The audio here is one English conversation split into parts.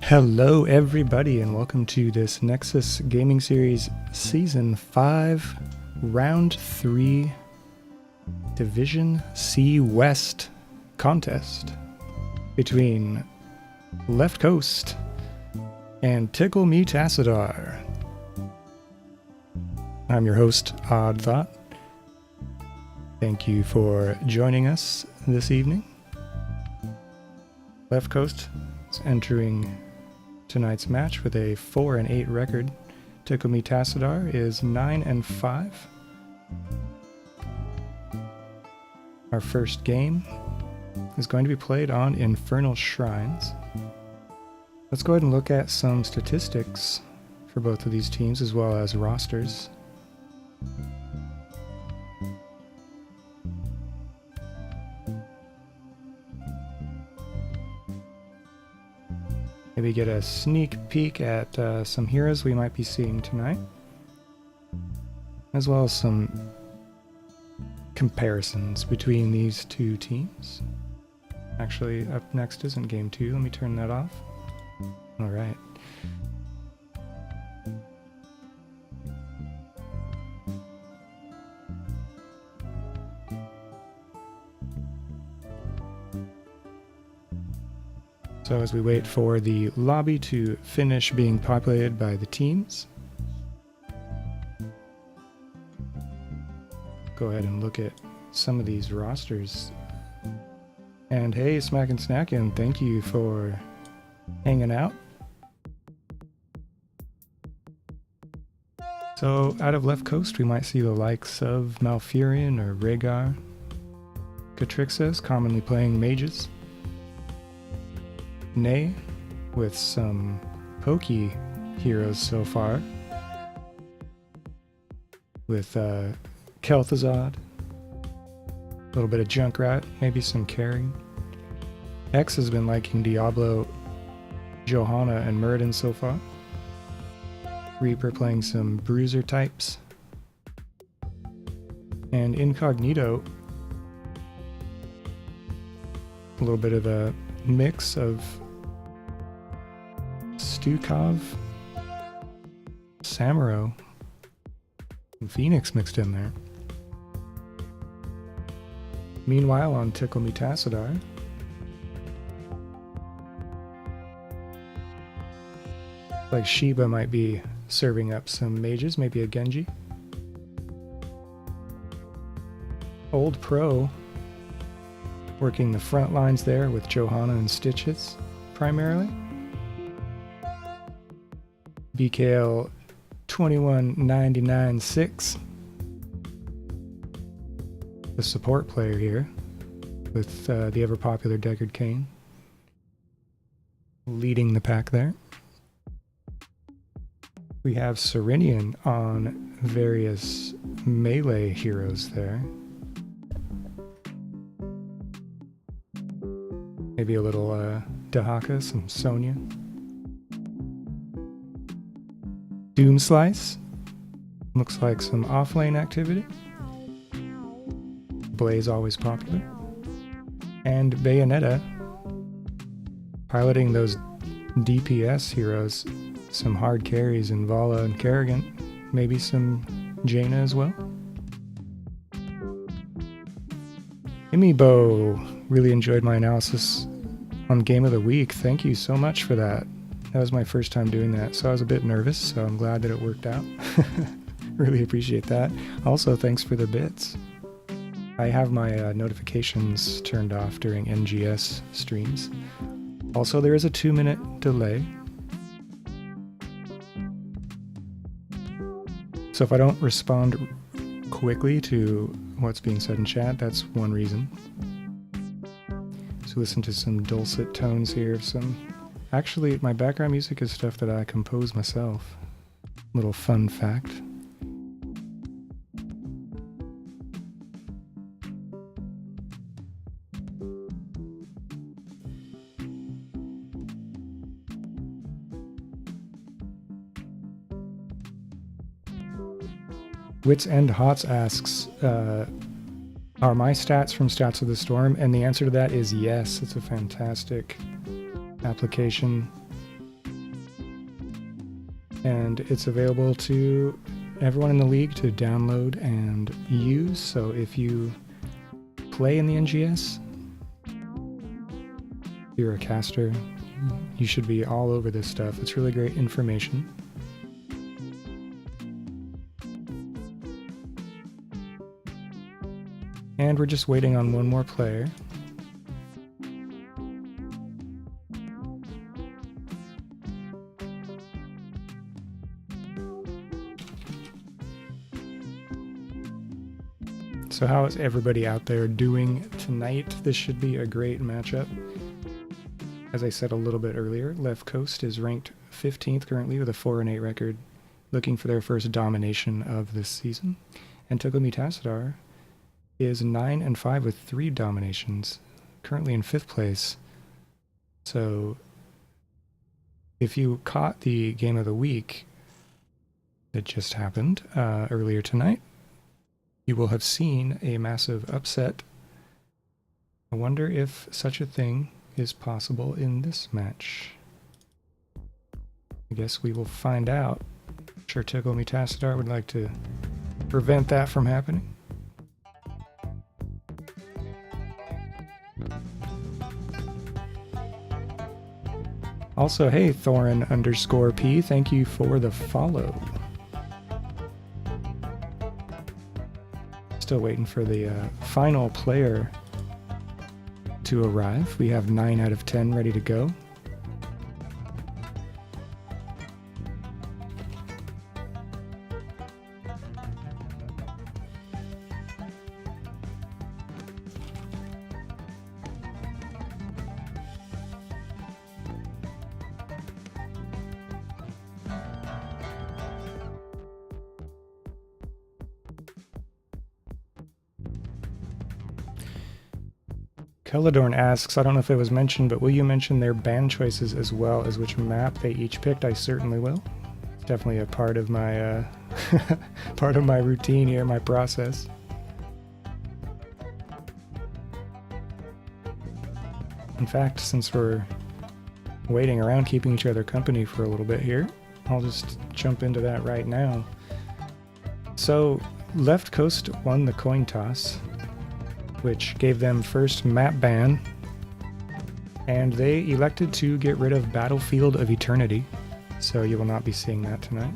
Hello everybody and welcome to this Nexus Gaming Series Season 5 Round 3 Division C West contest between Left Coast and Tickle Me Tassadar. I'm your host, Odd Thought. Thank you for joining us this evening. Left Coast is entering tonight's match with a 4-8 record. Tickle Me Tassadar is 9-5. Our first game is going to be played on Infernal Shrines. Let's go ahead and look at some statistics for both of these teams as well as rosters. Maybe get a sneak peek at some heroes we might be seeing tonight, as well as some comparisons between these two teams. Actually, up next isn't Game 2. Let me turn that off. Alright. So as we wait for the lobby to finish being populated by the teams, go ahead and look at some of these rosters. And hey, Smackin' Snackin', thank you for hanging out. So out of Left Coast, we might see the likes of Malfurion or Rhaegar. Catrixis, commonly playing mages. Nay, with some pokey heroes so far, with Kel'Thuzad, a little bit of Junkrat, maybe some carry. X has been liking Diablo, Johanna, and Muradin so far. Reaper playing some bruiser types. And Incognito, a little bit of a mix of Stukov, Samuro, and Phoenix mixed in there. Meanwhile, on Tickle Me Tassadar, like Shiba might be serving up some mages, maybe a Genji. Old Pro working the front lines there with Johanna and Stitches primarily. BKL 21996, the support player here with the ever popular Deckard Cain leading the pack there. We have Serenian on various melee heroes there. Maybe a little Dahaka, some Sonya. Doomslice. Looks like some off-lane activity. Blaze always popular. And Bayonetta piloting those DPS heroes. Some hard carries in Vala and Kerrigan. Maybe some Jaina as well. Imibo. Really enjoyed my analysis on Game of the Week. Thank you so much for that. That was my first time doing that, so I was a bit nervous, so I'm glad that it worked out. Really appreciate that. Also, thanks for the bits. I have my notifications turned off during NGS streams. Also, there is a 2-minute delay. So if I don't respond quickly to what's being said in chat, that's one reason. So listen to some dulcet tones here of some... Actually, my background music is stuff that I compose myself. Little fun fact. Wits End Hots asks, are my stats from Stats of the Storm? And the answer to that is yes. It's a fantastic application. and it's available to everyone in the league to download and use. So if you play in the NGS, if you're a caster, you should be all over this stuff. It's really great information. And we're just waiting on one more player. So how is everybody out there doing tonight? This should be a great matchup. As I said a little bit earlier, Left Coast is ranked 15th currently with a 4-8 record, looking for their first domination of this season. And Tickle Tassadar is 9-5 with 3 dominations, currently in 5th place. So if you caught the game of the week that just happened earlier tonight, you will have seen a massive upset. I wonder if such a thing is possible in this match. I guess we will find out. I'm sure Tickle Tassadar would like to prevent that from happening. Also, hey, Thorin_P, thank you for the follow. Still waiting for the final player to arrive. We have 9 out of 10 ready to go. Keladorn asks, I don't know if it was mentioned, but will you mention their band choices as well as which map they each picked? I certainly will. It's definitely a part of my part of my routine here, my process. In fact, since we're waiting around keeping each other company for a little bit here, I'll just jump into that right now. So, Left Coast won the coin toss, which gave them first map ban, and they elected to get rid of Battlefield of Eternity, so you will not be seeing that tonight.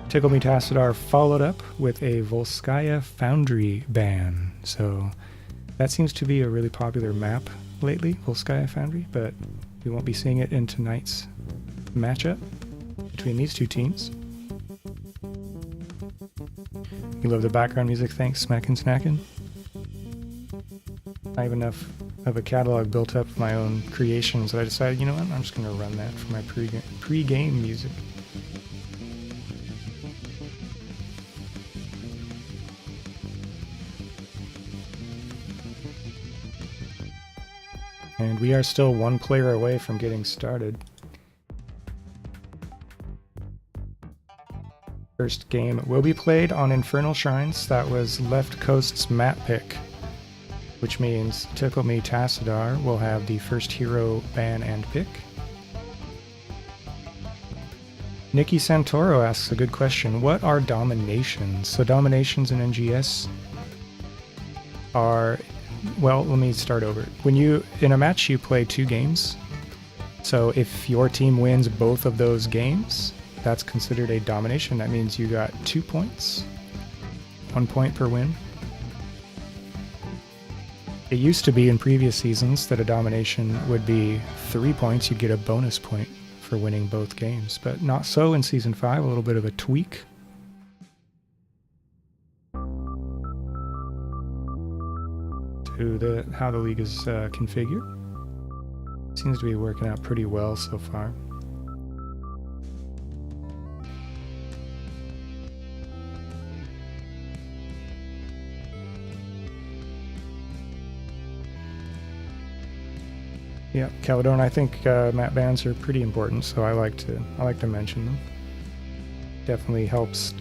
Tickle Tassadar followed up with a Volskaya Foundry ban, so that seems to be a really popular map lately, Volskaya Foundry, but we won't be seeing it in tonight's matchup between these two teams. You love the background music, thanks, Smackin' Snackin'. I have enough of a catalog built up of my own creations that I decided, you know what, I'm just going to run that for my pre-game music. And we are still one player away from getting started. First game will be played on Infernal Shrines. That was Left Coast's map pick, which means Tickle Tassadar will have the first hero ban and pick. Nikki Santoro asks a good question. What are dominations? So dominations in NGS are, well, let me start over. In a match, you play 2 games. So if your team wins both of those games, that's considered a domination. That means you got 2 points, 1 point per win. It used to be in previous seasons that a domination would be 3 points. You'd get a bonus point for winning both games, but not so in Season 5, a little bit of a tweak. To how the league is configured. Seems to be working out pretty well so far. Yeah, Caledon, I think map bans are pretty important, so I like to mention them. Definitely helps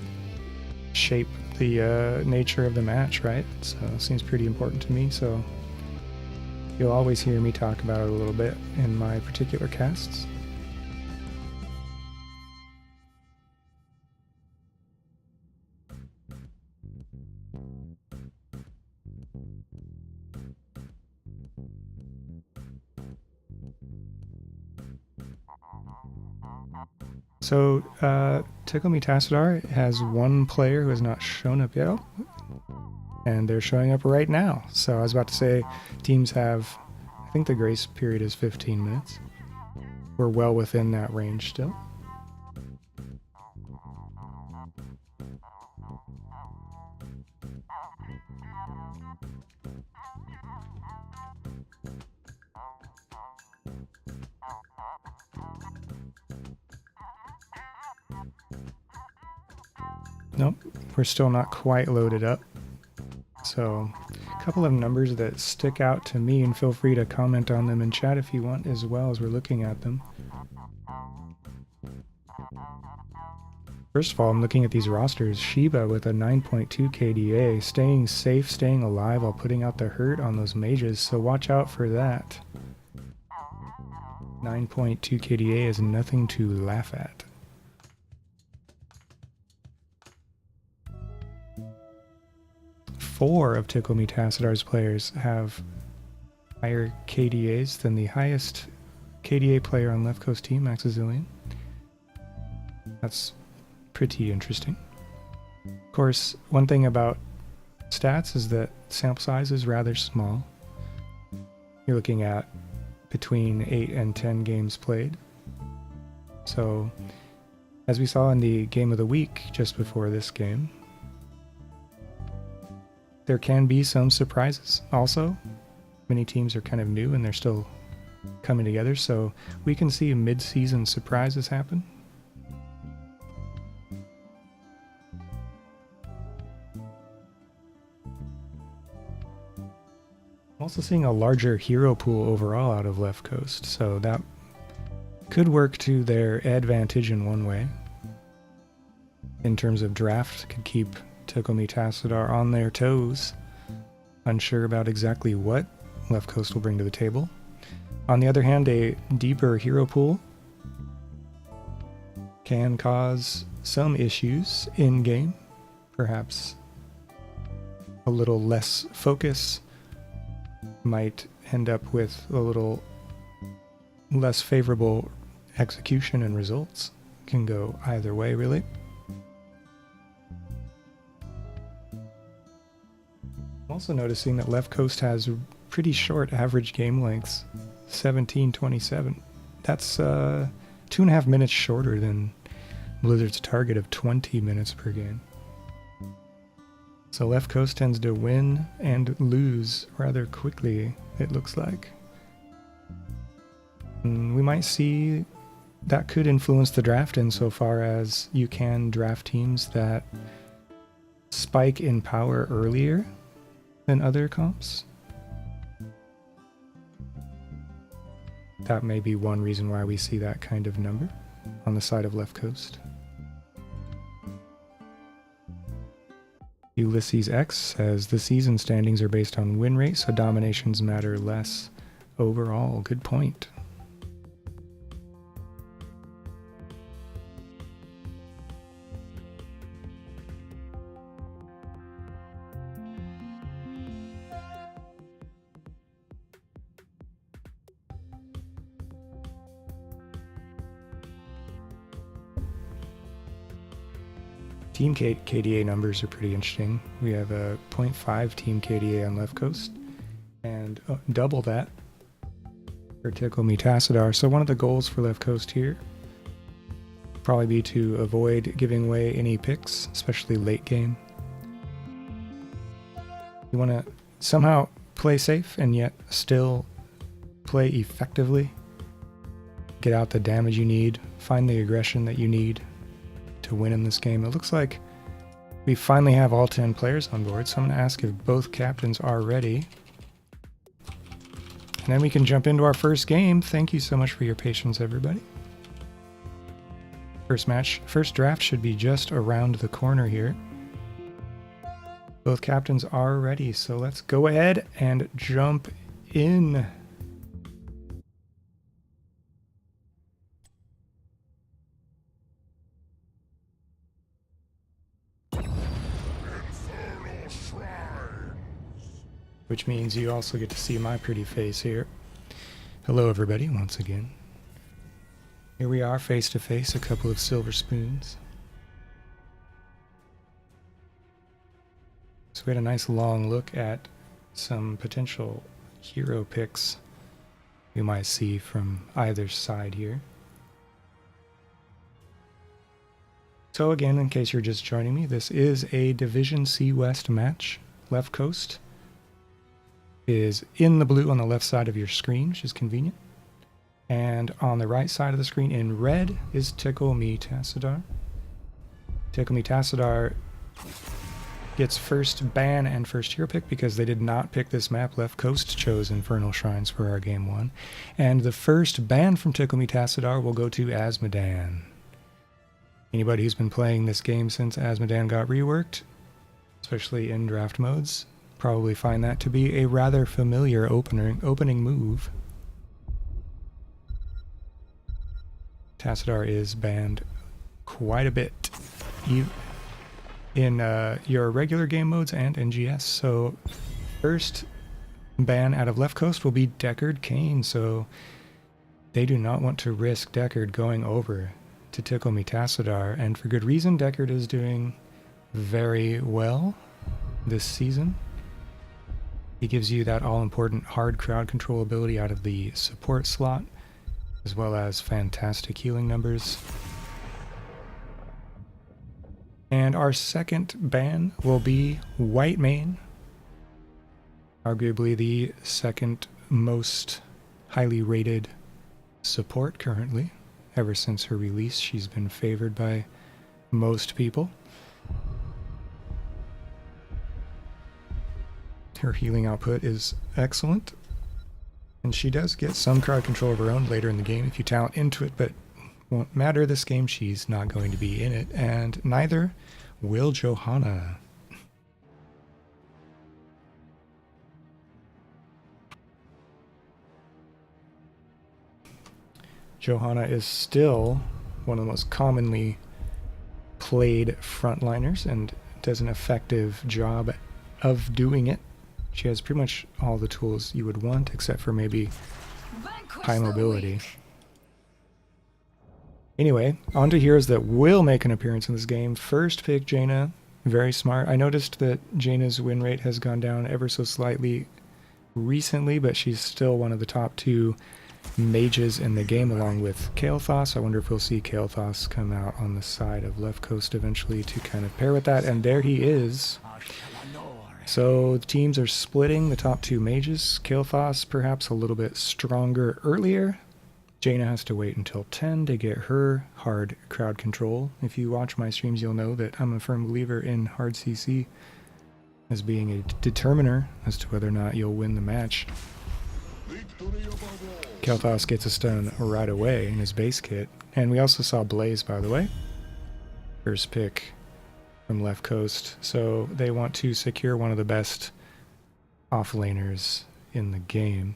shape the nature of the match, right? So it seems pretty important to me, so you'll always hear me talk about it a little bit in my particular casts. So, Tickle Me Tassadar has one player who has not shown up yet, and they're showing up right now. So I was about to say, teams have, I think the grace period is 15 minutes. We're well within that range still. Nope, we're still not quite loaded up. So, a couple of numbers that stick out to me, and feel free to comment on them in chat if you want as well as we're looking at them. First of all, I'm looking at these rosters. Shiba with a 9.2 KDA, staying safe, staying alive while putting out the hurt on those mages, so watch out for that. 9.2 KDA is nothing to laugh at. Four of Tickle Me Tassadar's players have higher KDAs than the highest KDA player on Left Coast team, Maxazillion. That's pretty interesting. Of course, one thing about stats is that sample size is rather small. You're looking at between 8 and 10 games played. So, as we saw in the game of the week just before this game, there can be some surprises. Also, many teams are kind of new and they're still coming together, so we can see mid-season surprises happen. I'm also seeing a larger hero pool overall out of Left Coast, so that could work to their advantage in one way. In terms of draft, could keep Tickle Me Tassadar on their toes, unsure about exactly what Left Coast will bring to the table. On the other hand, a deeper hero pool can cause some issues in-game, perhaps a little less focus might end up with a little less favorable execution and results. Can go either way, really. I'm also noticing that Left Coast has pretty short average game lengths, 17:27. That's 2.5 minutes shorter than Blizzard's target of 20 minutes per game. So Left Coast tends to win and lose rather quickly, it looks like. And we might see that could influence the draft insofar as you can draft teams that spike in power earlier than other comps. That may be one reason why we see that kind of number on the side of Left Coast. Ulysses X says the season standings are based on win rate, so dominations matter less overall. Good point. Team KDA numbers are pretty interesting. We have a 0.5 team KDA on Left Coast and double that for Tickle Me Tassadar. So one of the goals for Left Coast here probably be to avoid giving away any picks, especially late game. You want to somehow play safe and yet still play effectively. Get out the damage you need, find the aggression that you need to win in this game. It looks like we finally have all 10 players on board, so I'm going to ask if both captains are ready. And then we can jump into our first game. Thank you so much for your patience, everybody. First draft should be just around the corner here. Both captains are ready, so let's go ahead and jump in. Which means you also get to see my pretty face here. Hello everybody, once again. Here we are, face to face, a couple of silver spoons. So we had a nice long look at some potential hero picks we might see from either side here. So again, in case you're just joining me, this is a Division C West match. Left Coast is in the blue on the left side of your screen, which is convenient. And on the right side of the screen in red is Tickle Me Tassadar. Tickle Me Tassadar gets first ban and first hero pick because they did not pick this map. Left Coast chose Infernal Shrines for our game one. And the first ban from Tickle Me Tassadar will go to Azmodan. Anybody who's been playing this game since Azmodan got reworked, especially in draft modes, probably find that to be a rather familiar opening move. Tassadar is banned quite a bit in your regular game modes and NGS. So first ban out of Left Coast will be Deckard Cain. So they do not want to risk Deckard going over to Tickle Me Tassadar, and for good reason. Deckard is doing very well this season. He gives you that all-important hard crowd control ability out of the support slot, as well as fantastic healing numbers. And our second ban will be Whitemane, arguably the second most highly rated support currently. Ever since her release, she's been favored by most people. Her healing output is excellent. And she does get some crowd control of her own later in the game if you talent into it, but won't matter this game. She's not going to be in it, and neither will Johanna. Johanna is still one of the most commonly played frontliners and does an effective job of doing it. She has pretty much all the tools you would want, except for maybe high mobility. Anyway, on to heroes that will make an appearance in this game. First pick, Jaina. Very smart. I noticed that Jaina's win rate has gone down ever so slightly recently, but she's still one of the top two mages in the game, along with Kael'thas. I wonder if we'll see Kael'thas come out on the side of Left Coast eventually to kind of pair with that, and there he is. So the teams are splitting the top two mages. Kael'thas perhaps a little bit stronger earlier. Jaina has to wait until 10 to get her hard crowd control. If you watch my streams, you'll know that I'm a firm believer in hard CC as being a determiner as to whether or not you'll win the match. Kael'thas gets a stun right away in his base kit. And we also saw Blaze, by the way. First pick from Left Coast. So they want to secure one of the best offlaners in the game.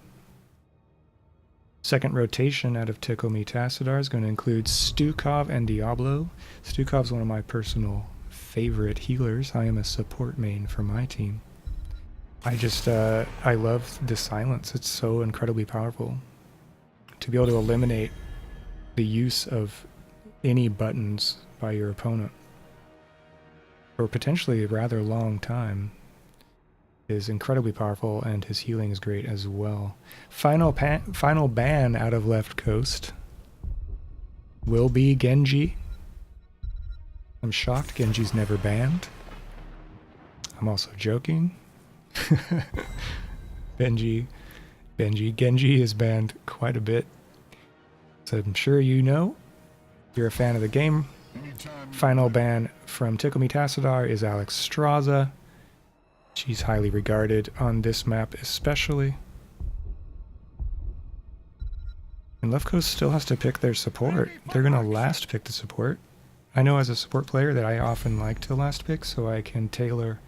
Second rotation out of Tickle Me Tassadar is going to include Stukov and Diablo. Stukov's one of my personal favorite healers. I am a support main for my team. I love the silence. It's so incredibly powerful. To be able to eliminate the use of any buttons by your opponent for potentially a rather long time is incredibly powerful, and his healing is great as well. Final ban out of Left Coast will be Genji. I'm shocked Genji's never banned. I'm also joking. Genji is banned quite a bit, so I'm sure you know. You're a fan of the game. Final ban from Tickle Me Tassadar is Alex Straza. She's highly regarded on this map especially. And Left Coast still has to pick their support. They're going to last pick the support. I know as a support player that I often like to last pick, so I can tailor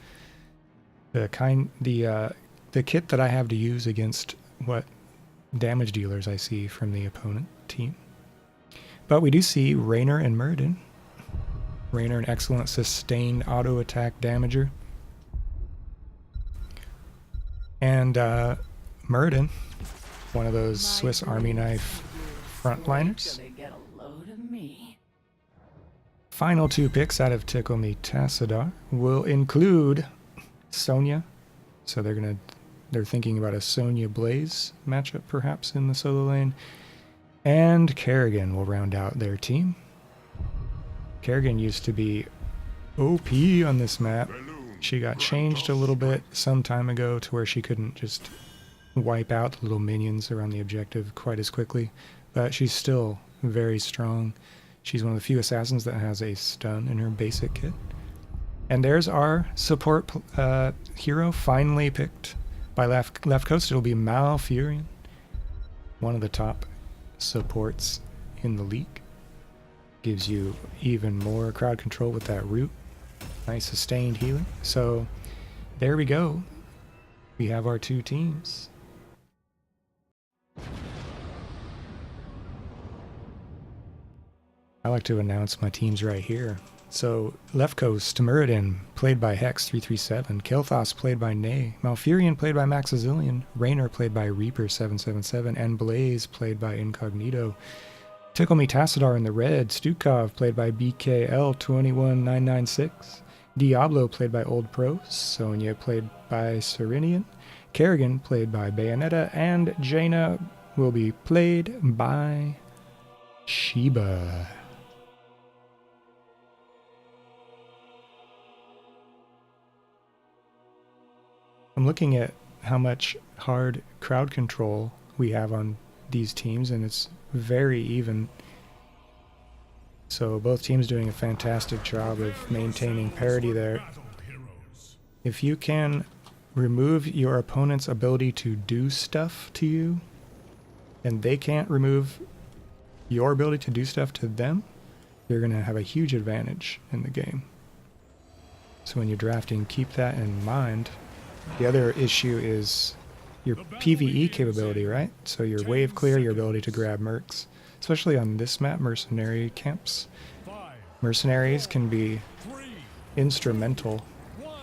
the kit that I have to use against what damage dealers I see from the opponent team. But we do see Raynor and Muradin. Raynor, an excellent sustained auto attack damager. And Muradin, one of those Swiss Army knife frontliners. final 2 picks out of Tickle Me Tassadar will include Sonya. So they're thinking about a Sonya Blaze matchup perhaps in the solo lane. And Kerrigan will round out their team. Kerrigan used to be OP on this map. She got changed a little bit some time ago to where she couldn't just wipe out the little minions around the objective quite as quickly, but she's still very strong. She's one of the few assassins that has a stun in her basic kit. And there's our support hero finally picked by Left Coast. It'll be Malfurion, one of the top supports in the league. Gives you even more crowd control with that root. Nice sustained healing. So there we go. We have our 2 teams. I like to announce my teams right here. So Left Coast, Muradin, played by Hex337, Kel'Thas, played by Nay, Malfurion, played by Maxazillion, Raynor, played by Reaper777, and Blaze, played by Incognito. Tickle Me Tassadar in the red, Stukov, played by BKL21996, Diablo, played by Old Pro, Sonya, played by Serenian, Kerrigan, played by Bayonetta, and Jaina will be played by Sheba. I'm looking at how much hard crowd control we have on these teams, and it's very even. So both teams doing a fantastic job of maintaining parity there. If you can remove your opponent's ability to do stuff to you, and they can't remove your ability to do stuff to them, you're going to have a huge advantage in the game. So when you're drafting, keep that in mind. The other issue is your PvE capability, right? So your wave clear, your ability to grab mercs. Especially on this map, mercenary camps. Mercenaries can be instrumental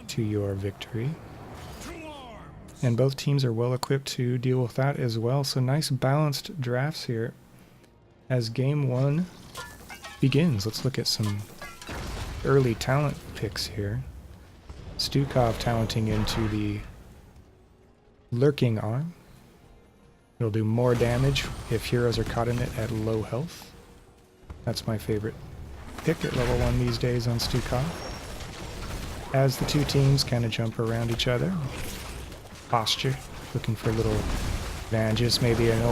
to your victory. And both teams are well equipped to deal with that as well. So nice balanced drafts here as game 1 begins. Let's look at some early talent picks here. Stukov talenting into the Lurking Arm. It'll do more damage if heroes are caught in it at low health. That's my favorite pick at level 1 these days on Stukov. As the 2 teams kind of jump around each other. Posture, looking for little advantages, maybe an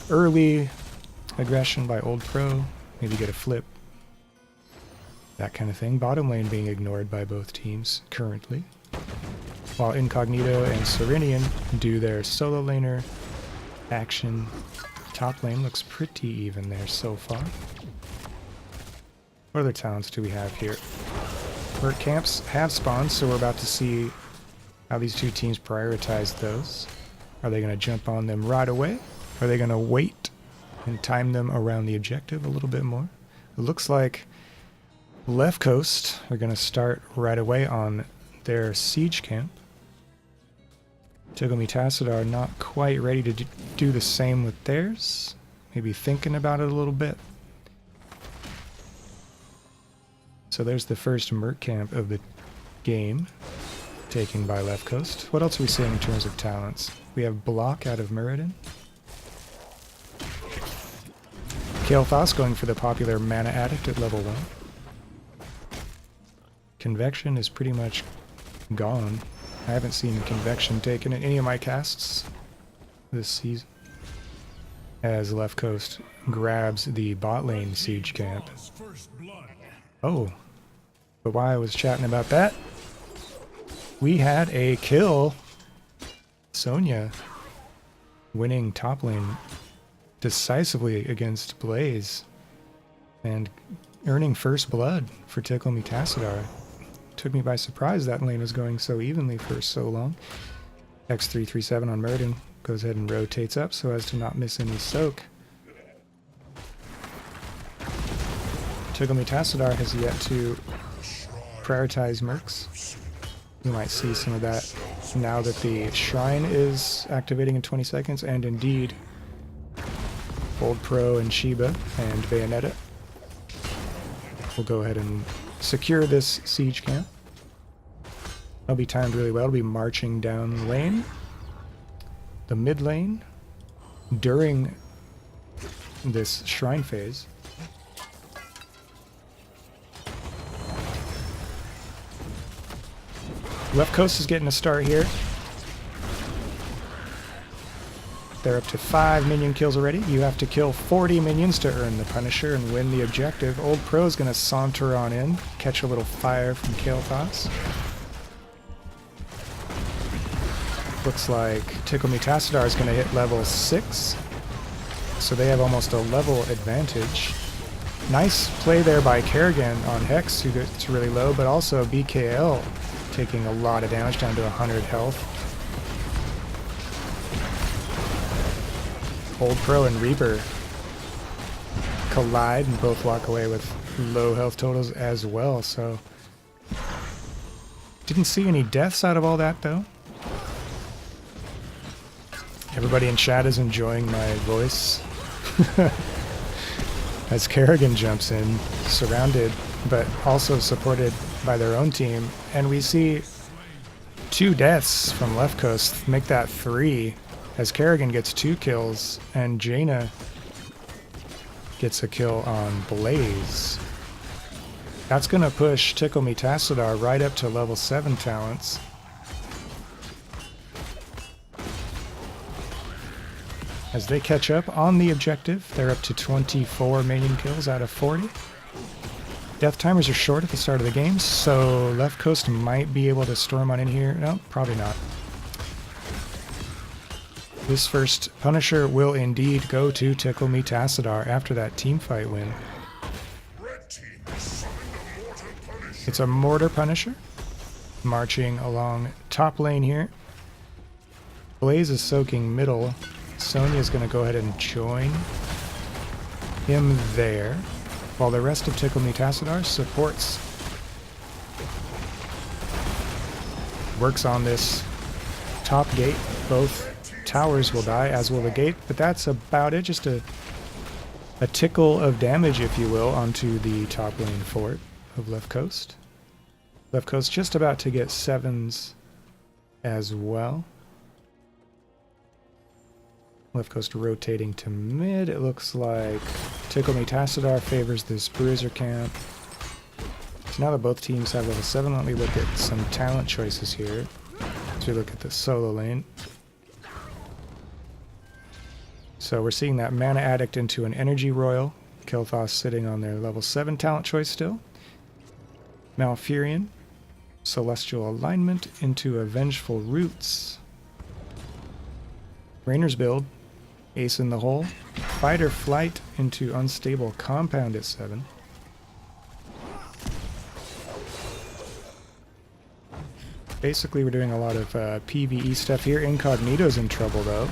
early aggression by Old Pro, maybe get a flip. That kind of thing. Bottom lane being ignored by both teams currently. While Incognito and Serenian do their solo laner action. Top lane looks pretty even there so far. What other talents do we have here? Merc camps have spawned, so we're about to see how these 2 teams prioritize those. Are they going to jump on them right away? Are they going to wait and time them around the objective a little bit more? It looks like Left Coast are going to start right away on their siege camp. Tickle Me Tassadar not quite ready to do the same with theirs. Maybe thinking about it a little bit. So there's the first merc camp of the game, taken by Left Coast. What else are we seeing in terms of talents? We have Block out of Muradin. Kel'Thas going for the popular Mana Addict at level 1. Convection is pretty much gone. I haven't seen Convection taken in any of my casts this season. As Left Coast grabs the bot lane siege camp. Oh, but while I was chatting about that, we had a kill. Sonya winning top lane decisively against Blaze and earning first blood for Tickle Me Tassadar. Took me by surprise that lane was going so evenly for so long. X337 on Muradin goes ahead and rotates up so as to not miss any soak. Tickle Me Tassadar has yet to prioritize mercs. You might see some of that now that the shrine is activating in 20 seconds, and indeed Old Pro and Sheba and Bayonetta We'll go ahead and secure this siege camp. That'll be timed really well. It'll be marching down lane, the mid lane, during this shrine phase. Left coast is getting a start here. They're up to 5 minion kills already. You have to kill 40 minions to earn the Punisher and win the objective. Old Pro's gonna saunter on in, catch a little fire from Kael'thas. Looks like Tickle Me Tassadar is gonna hit level 6. So they have almost a level advantage. Nice play there by Kerrigan on Hex, who gets really low, but also BKL taking a lot of damage, down to 100 health. Old Pro and Reaper collide and both walk away with low health totals as well, so didn't see any deaths out of all that though. Everybody in chat is enjoying my voice as Kerrigan jumps in, surrounded but also supported by their own team, and we see 2 deaths from Left Coast, make that 3. As Kerrigan gets 2 kills, and Jaina gets a kill on Blaze. That's going to push Tickle Me Tassadar right up to level 7 talents. As they catch up on the objective, they're up to 24 minion kills out of 40. Death timers are short at the start of the game, so Left Coast might be able to storm on in here. No, probably not. This first Punisher will indeed go to Tickle Me Tassadar after that teamfight win. It's a Mortar Punisher marching along top lane here. Blaze is soaking middle. Sonya's going to go ahead and join him there, while the rest of Tickle Me Tassadar supports. Works on this top gate. Both towers will die, as will the gate, but that's about it. Just a tickle of damage, if you will, onto the top lane fort of Left Coast. Left Coast just about to get 7s as well. Left Coast rotating to mid. It looks like Tickle Me Tassadar favors this Bruiser camp. So now that both teams have level 7, let me look at some talent choices here. As we look at the solo lane. So we're seeing that Mana Addict into an Energy Royal. Kael'thas sitting on their level 7 talent choice still. Malfurion. Celestial Alignment into a Vengeful Roots. Rainer's build. Ace in the Hole. Fight or Flight into Unstable Compound at 7. Basically we're doing a lot of PvE stuff here. Incognito's in trouble though.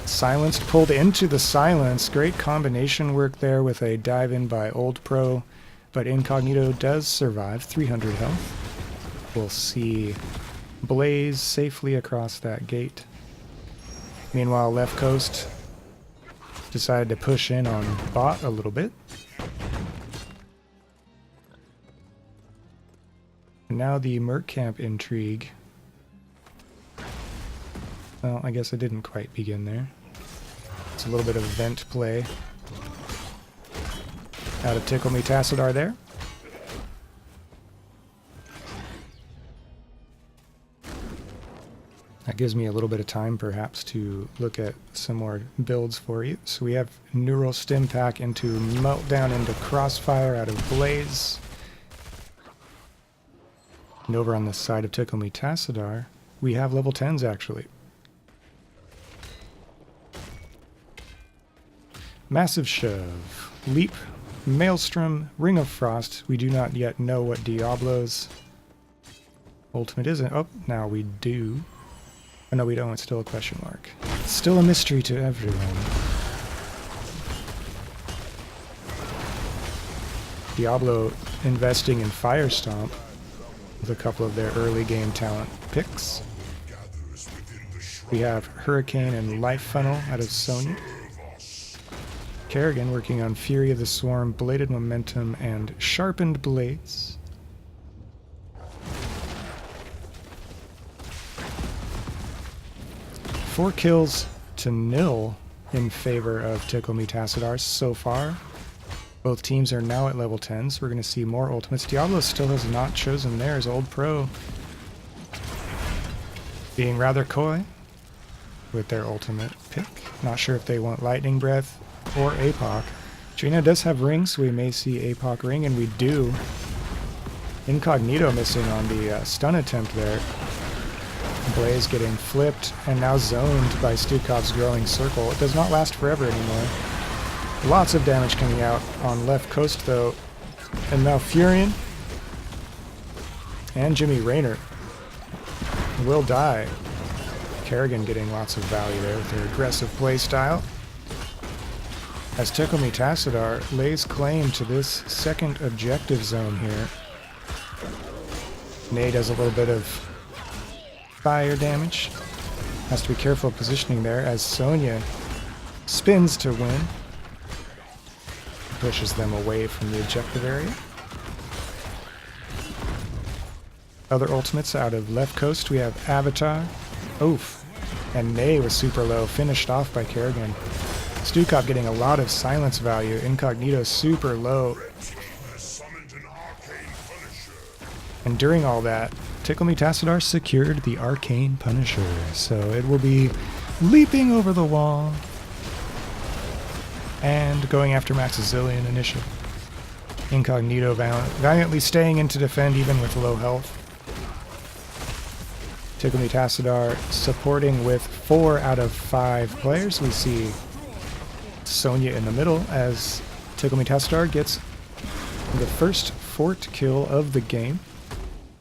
Silenced, pulled into the silence. Great combination work there with a dive in by Old Pro, but Incognito does survive. 300 health. We'll see Blaze safely across that gate. Meanwhile, Left Coast decided to push in on bot a little bit. And now the Merc Camp intrigue. Well, I guess it didn't quite begin there. It's a little bit of vent play out of Tickle Me Tassadar there. That gives me a little bit of time perhaps to look at some more builds for you. So we have Neural Stim Pack into Meltdown into Crossfire out of Blaze. And over on the side of Tickle Me Tassadar, we have level 10s actually. Massive Shove, Leap, Maelstrom, Ring of Frost. We do not yet know what Diablo's ultimate is. Oh, now we do. Oh no, we don't. It's still a question mark. It's still a mystery to everyone. Diablo investing in Firestomp with a couple of their early game talent picks. We have Hurricane and Life Funnel out of Sonya. Kerrigan working on Fury of the Swarm, Bladed Momentum, and Sharpened Blades. Four kills to nil in favor of Tickle Me Tassadar so far. Both teams are now at level 10, so we're going to see more ultimates. Diablo still has not chosen theirs. Old Pro being rather coy with their ultimate pick. Not sure if they want Lightning Breath or APOC. Trina does have rings, so we may see APOC ring, and we do. Incognito missing on the stun attempt there. Blaze getting flipped and now zoned by Stukov's growing circle. It does not last forever anymore. Lots of damage coming out on left coast though. And now Furion and Jimmy Raynor will die. Kerrigan getting lots of value there with their aggressive playstyle. As Tickle Me Tassadar lays claim to this second objective zone here. Nay does a little bit of fire damage. Has to be careful of positioning there as Sonya spins to win. Pushes them away from the objective area. Other ultimates out of left coast, we have Avatar, Oof, and Nay was super low, finished off by Kerrigan. Stukov getting a lot of silence value, Incognito super low. And during all that, Tickle Me Tassadar secured the Arcane Punisher, so it will be leaping over the wall and going after Maxazillion initially. Incognito valiantly staying in to defend even with low health. Tickle Me Tassadar supporting with 4 out of 5 players. We see Sonya in the middle as Tickle Me Tassadar gets the first fort kill of the game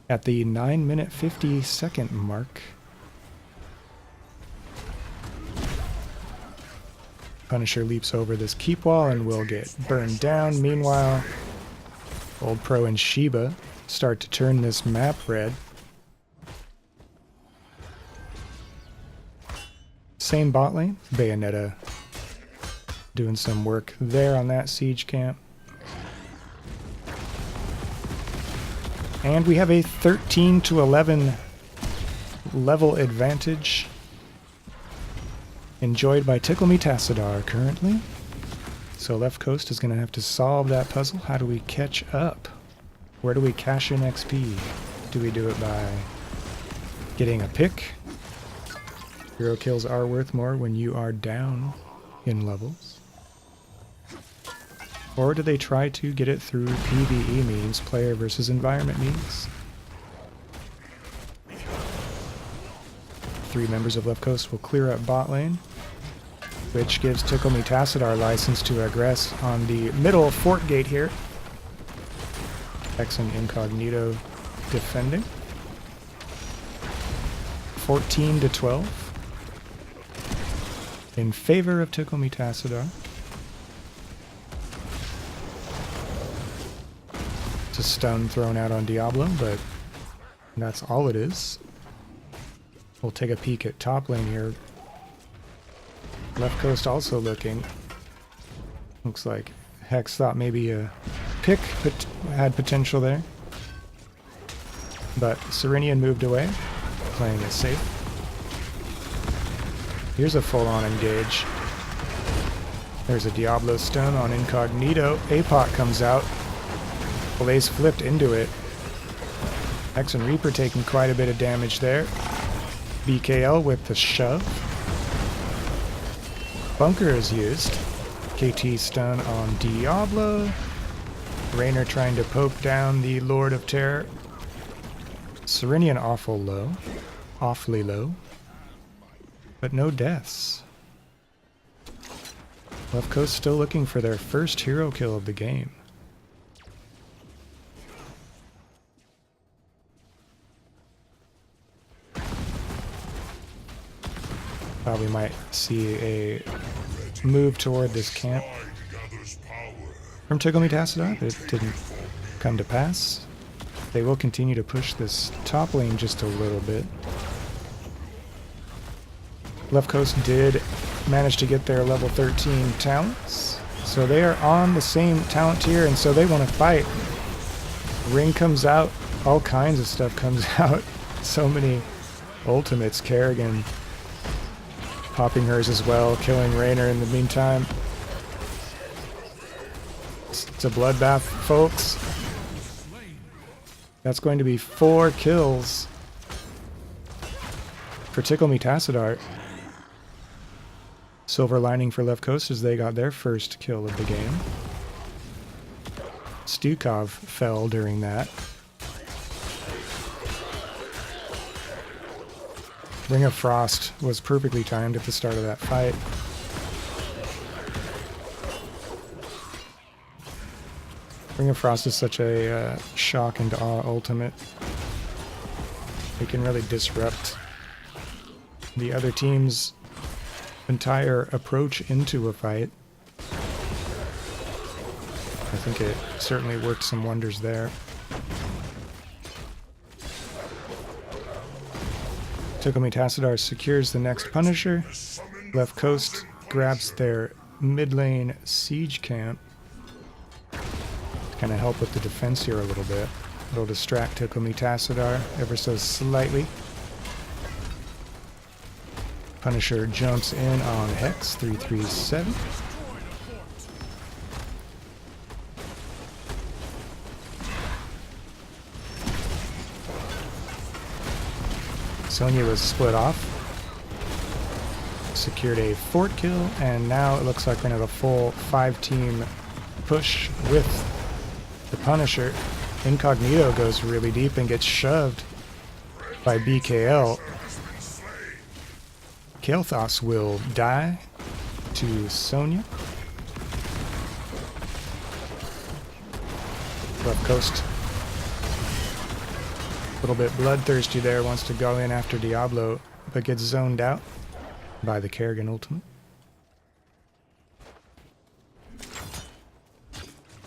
at the 9-minute 50-second mark. Punisher leaps over this keep wall and will get burned down. Meanwhile, Old Pro and Shiba start to turn this map red. Same bot lane, Bayonetta doing some work there on that siege camp. And we have a 13-11 level advantage enjoyed by Tickle Me Tassadar currently. So left coast is going to have to solve that puzzle. How do we catch up? Where do we cash in XP? Do we do it by getting a pick? Hero kills are worth more when you are down in levels. Or do they try to get it through PvE means, player versus environment means? 3 members of left coast will clear up bot lane, which gives Tickle Me Tassadar license to aggress on the middle fort gate here. X and Incognito defending. 14-12 in favor of Tickle Me Tassadar. It's a stun thrown out on Diablo, but that's all it is. We'll take a peek at top lane here. Left coast also looking. Looks like Hex thought maybe a pick had potential there. But Serenian moved away, playing it safe. Here's a full-on engage. There's a Diablo stun on Incognito. APOC comes out. Blaze flipped into it. Hex and Reaper taking quite a bit of damage there. BKL with the shove. Bunker is used. KT stun on Diablo. Raynor trying to poke down the Lord of Terror. Serenian awfully low. But no deaths. Left coast still looking for their first hero kill of the game. Probably might see a move toward this camp from Tickle Me Tassadar, but it didn't come to pass. They will continue to push this top lane just a little bit. Left coast did manage to get their level 13 talents. So they are on the same talent tier, and so they want to fight. Ring comes out, all kinds of stuff comes out. So many ultimates. Kerrigan popping hers as well, killing Raynor in the meantime. It's a bloodbath, folks. That's going to be 4 kills for Tickle Me Tassadar. Silver lining for Left Coast as they got their first kill of the game. Stukov fell during that. Ring of Frost was perfectly timed at the start of that fight. Ring of Frost is such a shock and awe ultimate. It can really disrupt the other team's entire approach into a fight. I think it certainly worked some wonders there. Tickle Me Tassadar secures the next Punisher. Left Coast grabs their mid lane siege camp. Kind of help with the defense here a little bit. It'll distract Tickle Me Tassadar ever so slightly. Punisher jumps in on Hex 337. Sonya was split off. Secured a fort kill, and now it looks like we're gonna have a full 5-team push with the Punisher. Incognito goes really deep and gets shoved by BKL. Kael'thas will die to Sonya. Left Coast, a little bit bloodthirsty there, wants to go in after Diablo, but gets zoned out by the Kerrigan ultimate.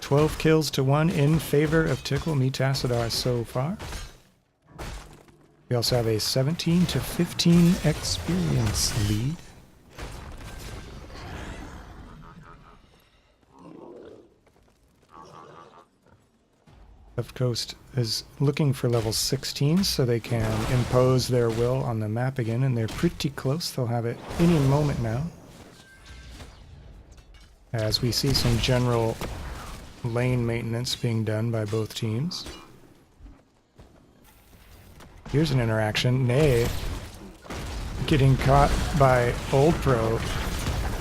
12 kills to 1 in favor of Tickle Me Tassadar so far. We also have a 17 to 15 experience lead. Left Coast is looking for level 16 so they can impose their will on the map again, and they're pretty close. They'll have it any moment now. As we see some general lane maintenance being done by both teams. Here's an interaction. Nay getting caught by Old Pro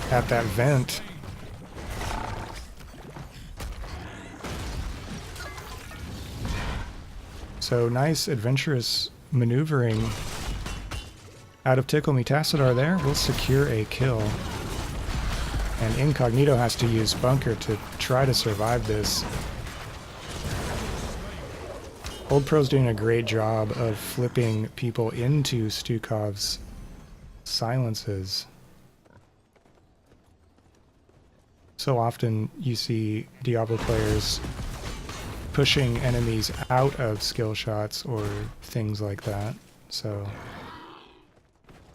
at that vent. So nice adventurous maneuvering out of Tickle Me Tassadar there. We'll secure a kill. And Incognito has to use Bunker to try to survive this. Old Pro's doing a great job of flipping people into Stukov's silences. So often you see Diablo players pushing enemies out of skill shots or things like that. So,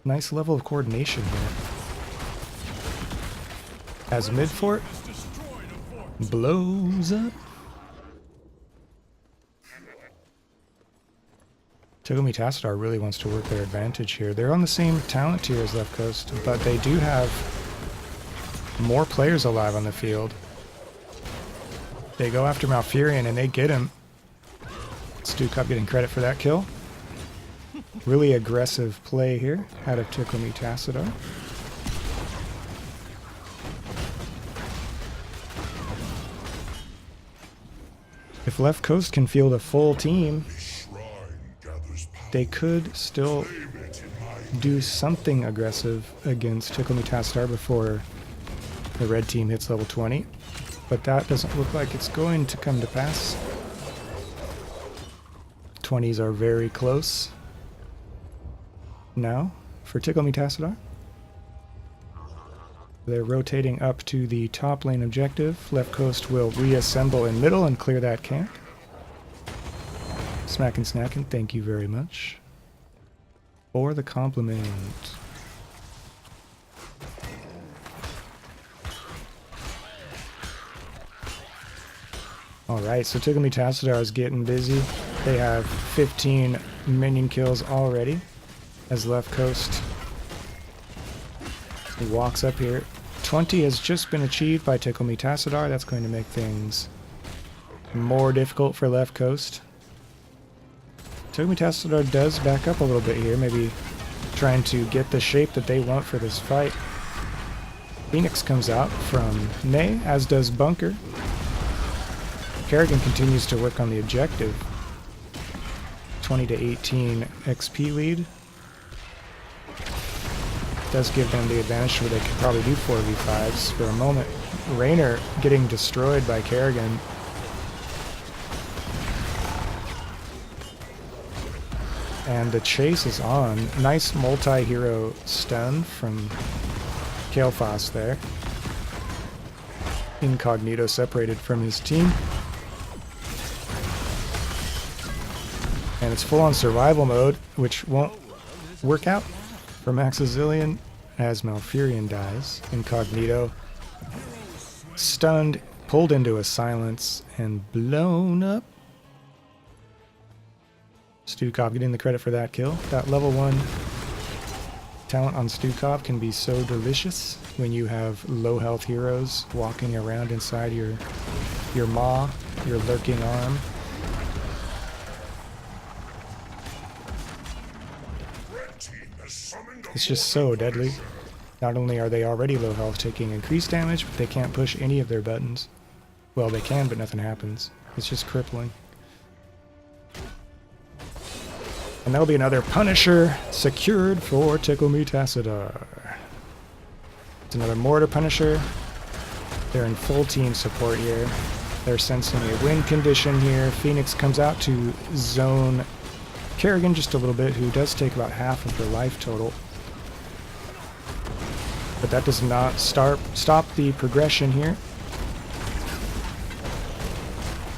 nice level of coordination here. As Midfort blows up. Tickle Me Tassadar really wants to work their advantage here. They're on the same talent tier as Left Coast, but they do have more players alive on the field. They go after Malfurion and they get him. Stukov getting credit for that kill. Really aggressive play here out of Tickle Me Tassadar. If Left Coast can field a full team, they could still do something aggressive against Tickle Me Tassadar before the red team hits level 20. But that doesn't look like it's going to come to pass. 20s are very close now for Tickle Me Tassadar. They're rotating up to the top lane objective. Left Coast will reassemble in middle and clear that camp. Smackin' Snackin', thank you very much for the compliment. Alright, so Tickle Tassadar is getting busy. They have 15 minion kills already as left coast walks up here. 20 has just been achieved by Tickle Tassadar. That's going to make things more difficult for left coast. Tickle Tassadar does back up a little bit here, maybe trying to get the shape that they want for this fight. Phoenix comes out from Nay, as does Bunker. Kerrigan continues to work on the objective. 20 to 18 XP lead. Does give them the advantage where they could probably do 4v5s for a moment. Raynor getting destroyed by Kerrigan. And the chase is on. Nice multi-hero stun from Kael'thas there. Incognito separated from his team. And it's full on survival mode, which won't work out for Maxazillion as Malfurion dies. Incognito stunned, pulled into a silence, and blown up. Stukov getting the credit for that kill. That level 1 talent on Stukov can be so delicious when you have low health heroes walking around inside your maw, your lurking arm. It's just so deadly. Not only are they already low health taking increased damage, but they can't push any of their buttons. Well, they can, but nothing happens. It's just crippling. And that'll be another Punisher secured for Tickle Tassadar. It's another Mortar Punisher. They're in full team support here. They're sensing a win condition here. Phoenix comes out to zone Kerrigan just a little bit, who does take about half of her life total. But that does not stop the progression here.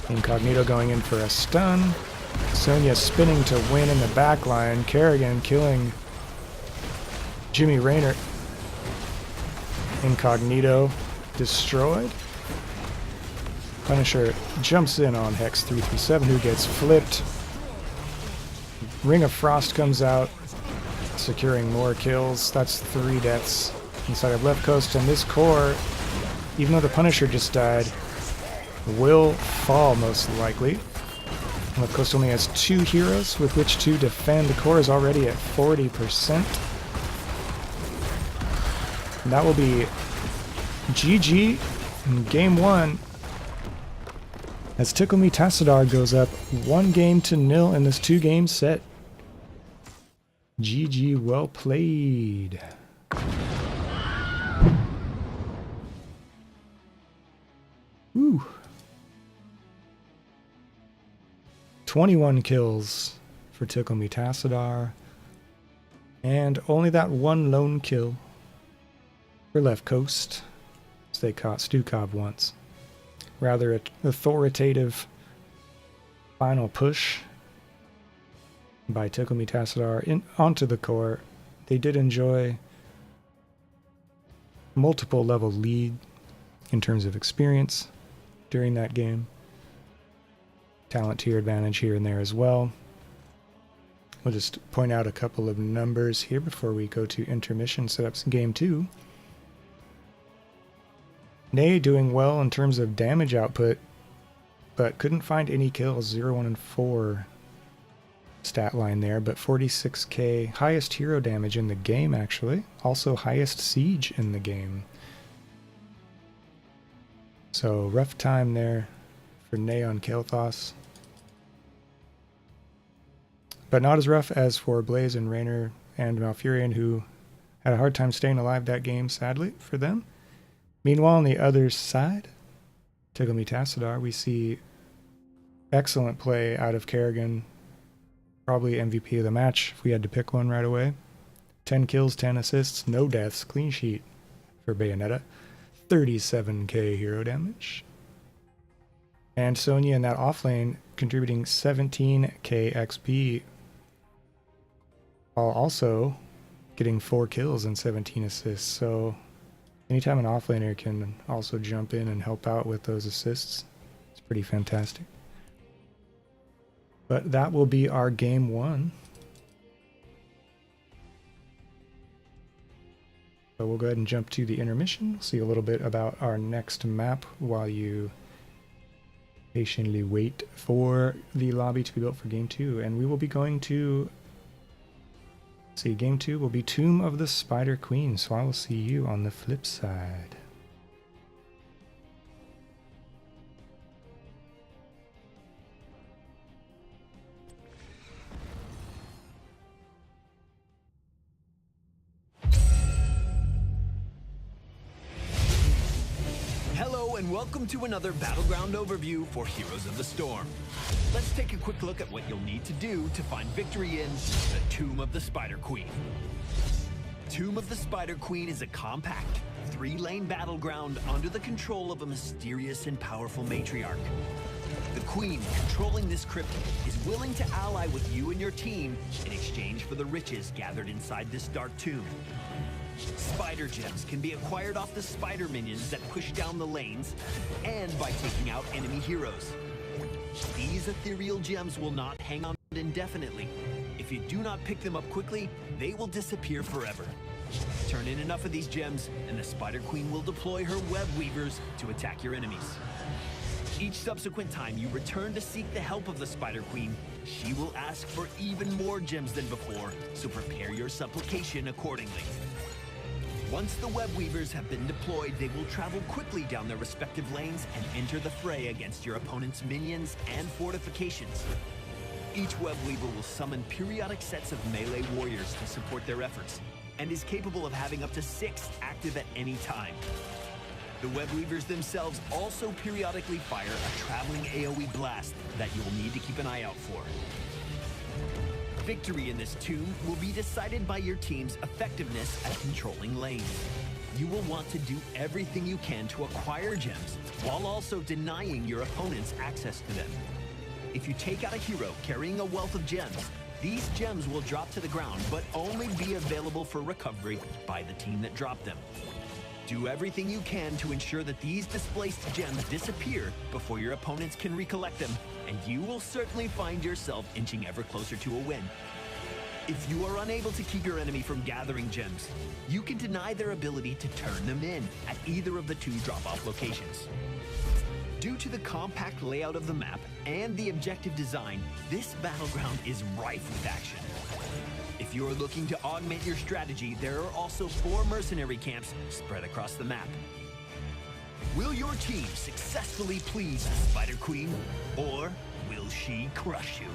Incognito going in for a stun. Sonya spinning to win in the back line. Kerrigan killing Jimmy Raynor. Incognito destroyed. Punisher jumps in on Hex 337, who gets flipped. Ring of Frost comes out, securing more kills. That's 3 deaths inside of left coast, and this core, even though the Punisher just died, will fall most likely. Left coast only has 2 heroes with which to defend. The core is already at 40%. And that will be GG in game 1. As Tickle Tassadar goes up 1-0 in this 2-game set. GG, well played. Woo. 21 kills for Tickle Tassadar. And only that 1 lone kill for left coast, as they caught Stukov once. Rather authoritative final push by Tickle Tassadar onto the core. They did enjoy multiple level lead in terms of experience during that game. Talent tier advantage here and there as well. We'll just point out a couple of numbers here before we go to intermission setups in game 2. Nay doing well in terms of damage output, but couldn't find any kills. 0, 1, and 4 stat line there, but 46k, highest hero damage in the game actually. Also highest siege in the game. So rough time there for Nay on Kael'thas. But not as rough as for Blaze and Raynor and Malfurion, who had a hard time staying alive that game, sadly, for them. Meanwhile, on the other side, Tickle Tassadar, we see excellent play out of Kerrigan. Probably MVP of the match if we had to pick one right away. 10 kills, 10 assists, no deaths, clean sheet for Bayonetta. 37k hero damage. And Sonya in that offlane contributing 17k XP, while also getting 4 kills and 17 assists. So anytime an offlaner can also jump in and help out with those assists, it's pretty fantastic. But that will be our game one. So we'll go ahead and jump to the intermission. See a little bit about our next map while you patiently wait for the lobby to be built for game two. And we will be going to, see, game two will be Tomb of the Spider Queen. So I will see you on the flip side. And welcome to another Battleground overview for Heroes of the Storm. Let's take a quick look at what you'll need to do to find victory in the Tomb of the Spider Queen. Tomb of the Spider Queen is a compact, 3-lane battleground under the control of a mysterious and powerful matriarch. The Queen, controlling this crypt, is willing to ally with you and your team in exchange for the riches gathered inside this dark tomb. Spider gems can be acquired off the spider minions that push down the lanes and by taking out enemy heroes. These ethereal gems will not hang on indefinitely. If you do not pick them up quickly, they will disappear forever. Turn in enough of these gems and the Spider Queen will deploy her web weavers to attack your enemies. Each subsequent time you return to seek the help of the Spider Queen, she will ask for even more gems than before, so prepare your supplication accordingly. Once the web weavers have been deployed, they will travel quickly down their respective lanes and enter the fray against your opponent's minions and fortifications. Each web weaver will summon periodic sets of melee warriors to support their efforts, and is capable of having up to 6 active at any time. The web weavers themselves also periodically fire a traveling AoE blast that you'll need to keep an eye out for. Victory in this tomb will be decided by your team's effectiveness at controlling lanes. You will want to do everything you can to acquire gems, while also denying your opponents access to them. If you take out a hero carrying a wealth of gems, these gems will drop to the ground, but only be available for recovery by the team that dropped them. Do everything you can to ensure that these displaced gems disappear before your opponents can recollect them, and you will certainly find yourself inching ever closer to a win. If you are unable to keep your enemy from gathering gems, you can deny their ability to turn them in at either of the 2 drop-off locations. Due to the compact layout of the map and the objective design, this battleground is rife with action. If you're looking to augment your strategy, there are also 4 mercenary camps spread across the map. Will your team successfully please the Spider Queen, or will she crush you?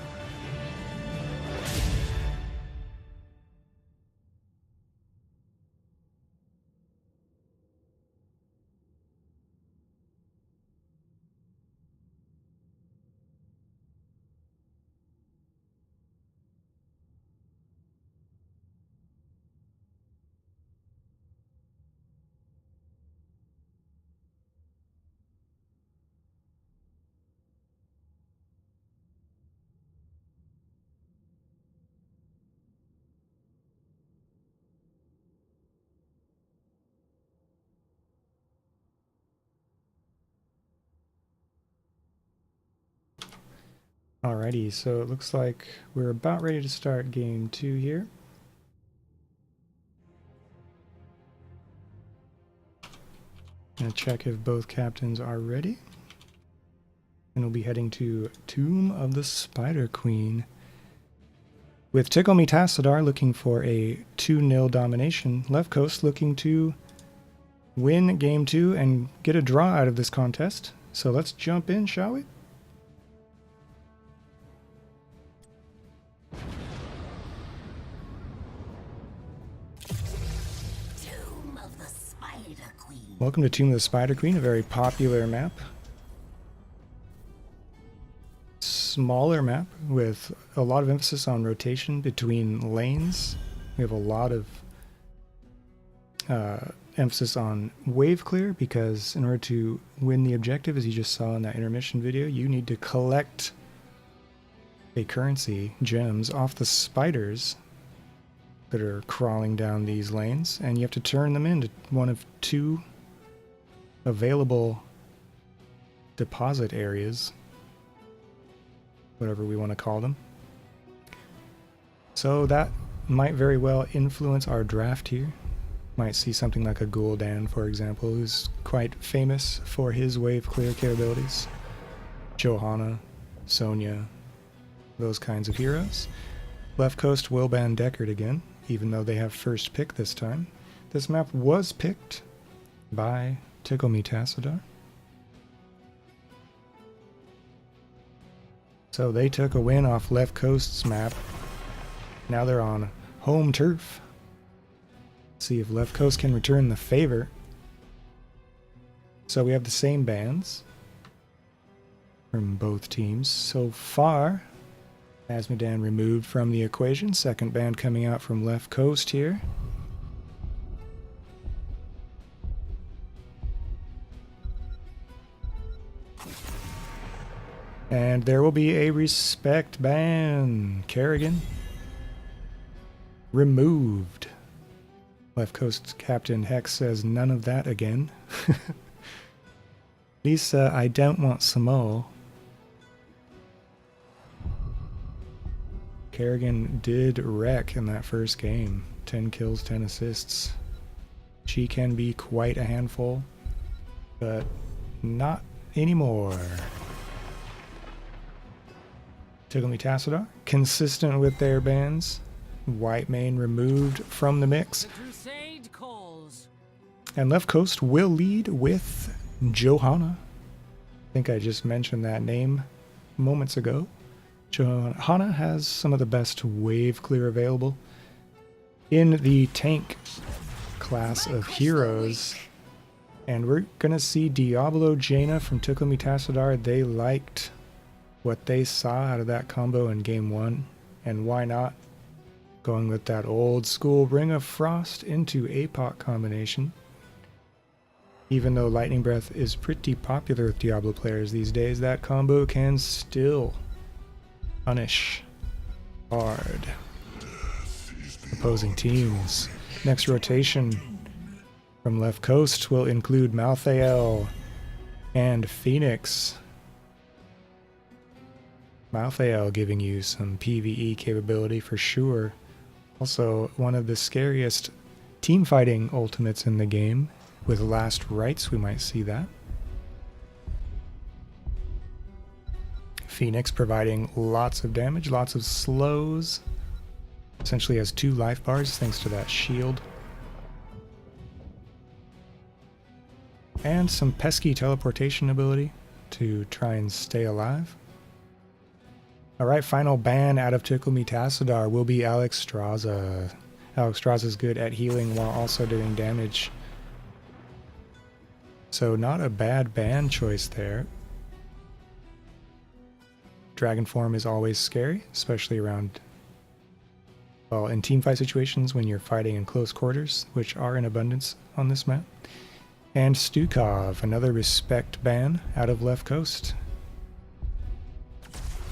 Alrighty, so it looks like we're about ready to start game 2 here. Gonna check if both captains are ready. And we'll be heading to Tomb of the Spider Queen. With Tickle Me Tassadar looking for a 2-0 domination, Left Coast looking to win game 2 and get a draw out of this contest. So let's jump in, shall we? Welcome to Tomb of the Spider Queen, a very popular map. Smaller map with a lot of emphasis on rotation between lanes. We have a lot of emphasis on wave clear because in order to win the objective, as you just saw in that intermission video, you need to collect a currency, gems, off the spiders that are crawling down these lanes, and you have to turn them into one of 2 available deposit areas, whatever we want to call them. So that might very well influence our draft here. Might see something like a Gul'dan, for example, who's quite famous for his wave clear capabilities. Johanna, Sonya, those kinds of heroes. Left Coast will ban Deckard again, even though they have first pick this time. This map was picked by Tickle Me Tassadar. So they took a win off Left Coast's map. Now they're on home turf. See if Left Coast can return the favor. So we have the same bans from both teams. So far, Azmodan removed from the equation. Second ban coming out from Left Coast here. And there will be a respect ban. Kerrigan removed. Left Coast Captain Hex says none of that again. Lisa, I don't want some more. Kerrigan did wreck in that first game. 10 kills, 10 assists. She can be quite a handful, but not anymore. Tickle Me Tassadar, consistent with their bans. White Mane removed from the mix. The crusade calls. And Left Coast will lead with Johanna. I think I just mentioned that name moments ago. Johanna has some of the best wave clear available in the tank class of heroes. And we're going to see Diablo Jaina from Tickle Me Tassadar. They liked what they saw out of that combo in game 1. And why not? Going with that old school Ring of Frost into APOC combination. Even though Lightning Breath is pretty popular with Diablo players these days, that combo can still punish hard opposing teams. Next rotation from Left Coast will include Malthael and Phoenix. Malthael giving you some PvE capability for sure. Also, one of the scariest team fighting ultimates in the game. With Last Rites, we might see that. Phoenix providing lots of damage, lots of slows. Essentially has 2 life bars thanks to that shield. And some pesky teleportation ability to try and stay alive. Alright, final ban out of Tickle Me Tassadar will be Alex Straza. Alex Straza is good at healing while also doing damage. So not a bad ban choice there. Dragon form is always scary, especially around, well, in teamfight situations when you're fighting in close quarters, which are in abundance on this map. And Stukov, another respect ban out of Left Coast.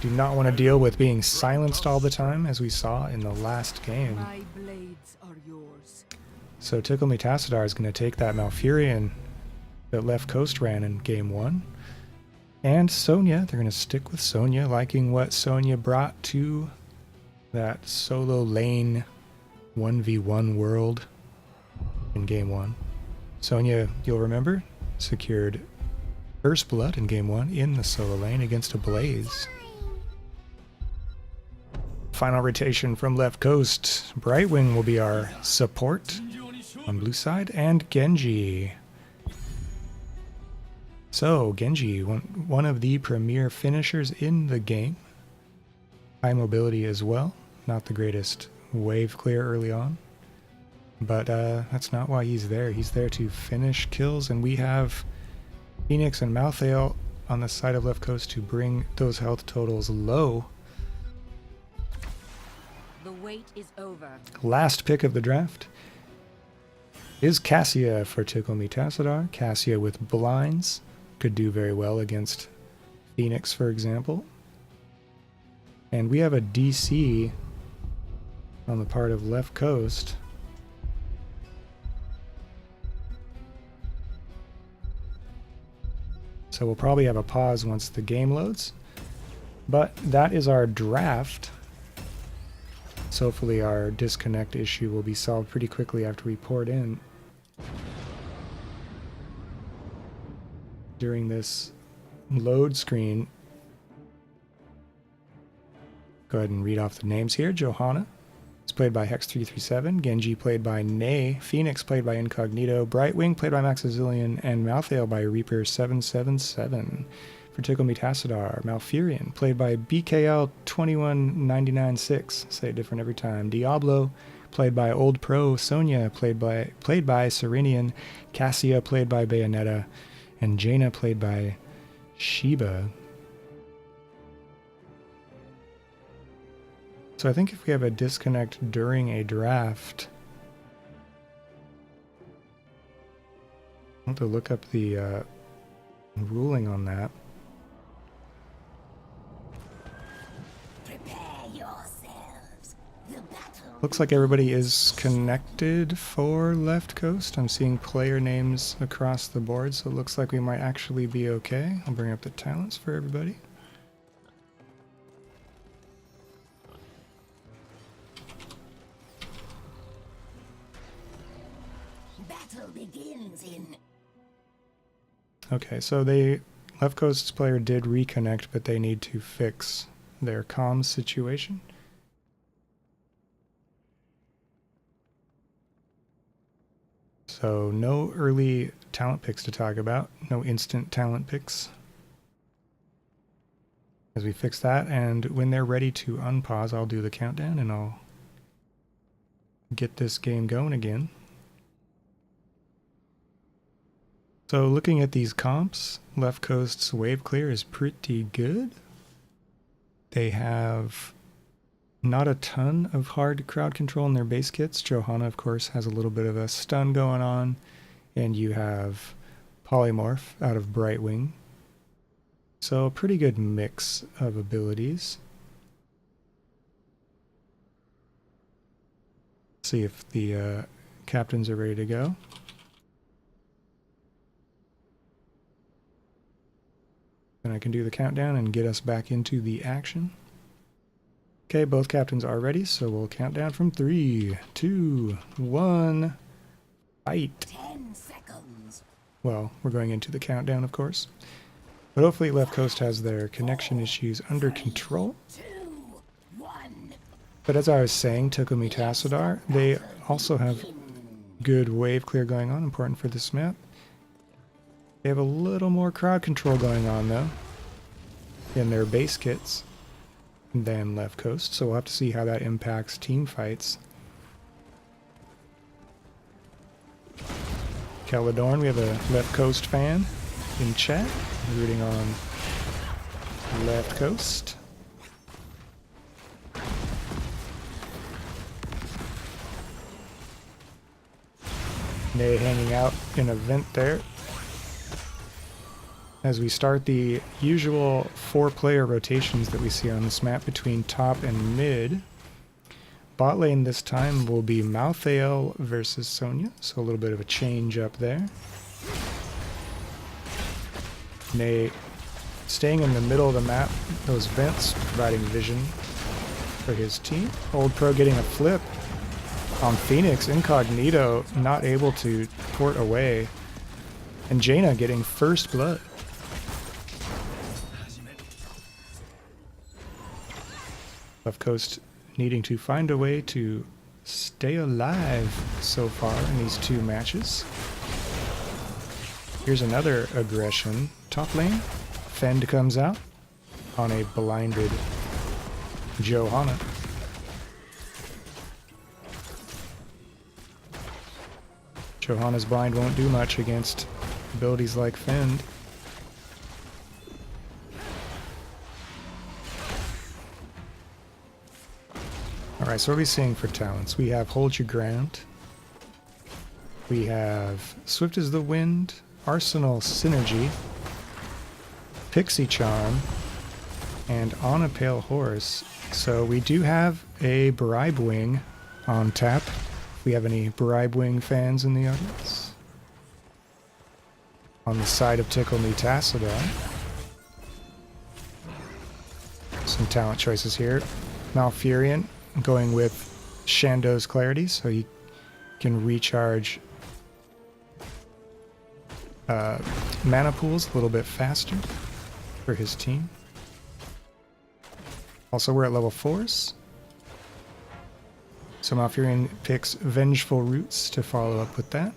Do not want to deal with being silenced all the time, as we saw in the last game. My blades are yours. So Tickle Me Tassadar is going to take that Malfurion that Left Coast ran in game 1. And Sonya, they're going to stick with Sonya, liking what Sonya brought to that solo lane 1v1 world in game 1. Sonya, you'll remember, secured First Blood in game 1 in the solo lane against a Blaze. Final rotation from Left Coast. Brightwing will be our support on blue side, and Genji. So, Genji, one of the premier finishers in the game. High mobility as well. Not the greatest wave clear early on. But that's not why he's there. He's there to finish kills, and we have Phoenix and Malthael on the side of Left Coast to bring those health totals low. The wait is over. Last pick of the draft is Cassia for Tickle Me Tassadar. Cassia with blinds could do very well against Phoenix, for example. And we have a DC on the part of Left Coast. So we'll probably have a pause once the game loads. But that is our draft. So hopefully our disconnect issue will be solved pretty quickly after we port in. During this load screen, go ahead and read off the names here. Johanna is played by Hex337, Genji played by Nay, Phoenix played by Incognito, Brightwing played by Maxazillion, and Malthael by Reaper777. For Tickle Me Tassadar, Malfurion played by BKL21996, say it different every time. Diablo played by Old Pro, Sonya played by Serenian, Cassia played by Bayonetta, and Jaina played by Sheba. So I think if we have a disconnect during a draft, I'll have to look up the ruling on that. Prepare yourselves. The battle. Looks like everybody is connected for Left Coast. I'm seeing player names across the board, so it looks like we might actually be okay. I'll bring up the talents for everybody. Battle begins in. Okay, so Left Coast's player did reconnect, but they need to fix their comms situation. So no early talent picks to talk about, no instant talent picks. As we fix that, and when they're ready to unpause, I'll do the countdown and I'll get this game going again. So looking at these comps, Left Coast's wave clear is pretty good. They have not a ton of hard crowd control in their base kits. Johanna, of course, has a little bit of a stun going on. And you have Polymorph out of Brightwing. So a pretty good mix of abilities. See if the captains are ready to go. And I can do the countdown and get us back into the action. Okay, both captains are ready, so we'll count down from 3, 2, 1, fight. 10 seconds. Well, we're going into the countdown, of course. But hopefully Left Coast has their connection issues under control. 2, 1. But as I was saying, Tickle Me Tassadar, they also have good wave clear going on, important for this map. They have a little more crowd control going on, though, in their base kits than Left Coast, so we'll have to see how that impacts team fights. Caledorn, we have a Left Coast fan in chat, rooting on Left Coast. Nay hanging out in a vent there. As we start the usual 4-player rotations that we see on this map between top and mid. Bot lane this time will be Malthael versus Sonya, so a little bit of a change up there. Nay staying in the middle of the map, those vents providing vision for his team. Old Pro getting a flip on Phoenix, Incognito not able to port away, and Jaina getting first blood. Left Coast needing to find a way to stay alive so far in these 2 matches. Here's another aggression. Top lane, Fend comes out on a blinded Johanna. Johanna's blind won't do much against abilities like Fend. Alright, so what are we seeing for talents? We have Hold Your Ground. We have Swift as the Wind, Arsenal Synergy, Pixie Charm, and On a Pale Horse. So we do have a Bribe Wing on tap. If we have any Bribe Wing fans in the audience. on the side of Tickle Me Tassadar. Some talent choices here. Malfurion going with Shando's Clarity, so he can recharge mana pools a little bit faster for his team. Also, we're at level 4s. So Malfurion picks Vengeful Roots to follow up with that.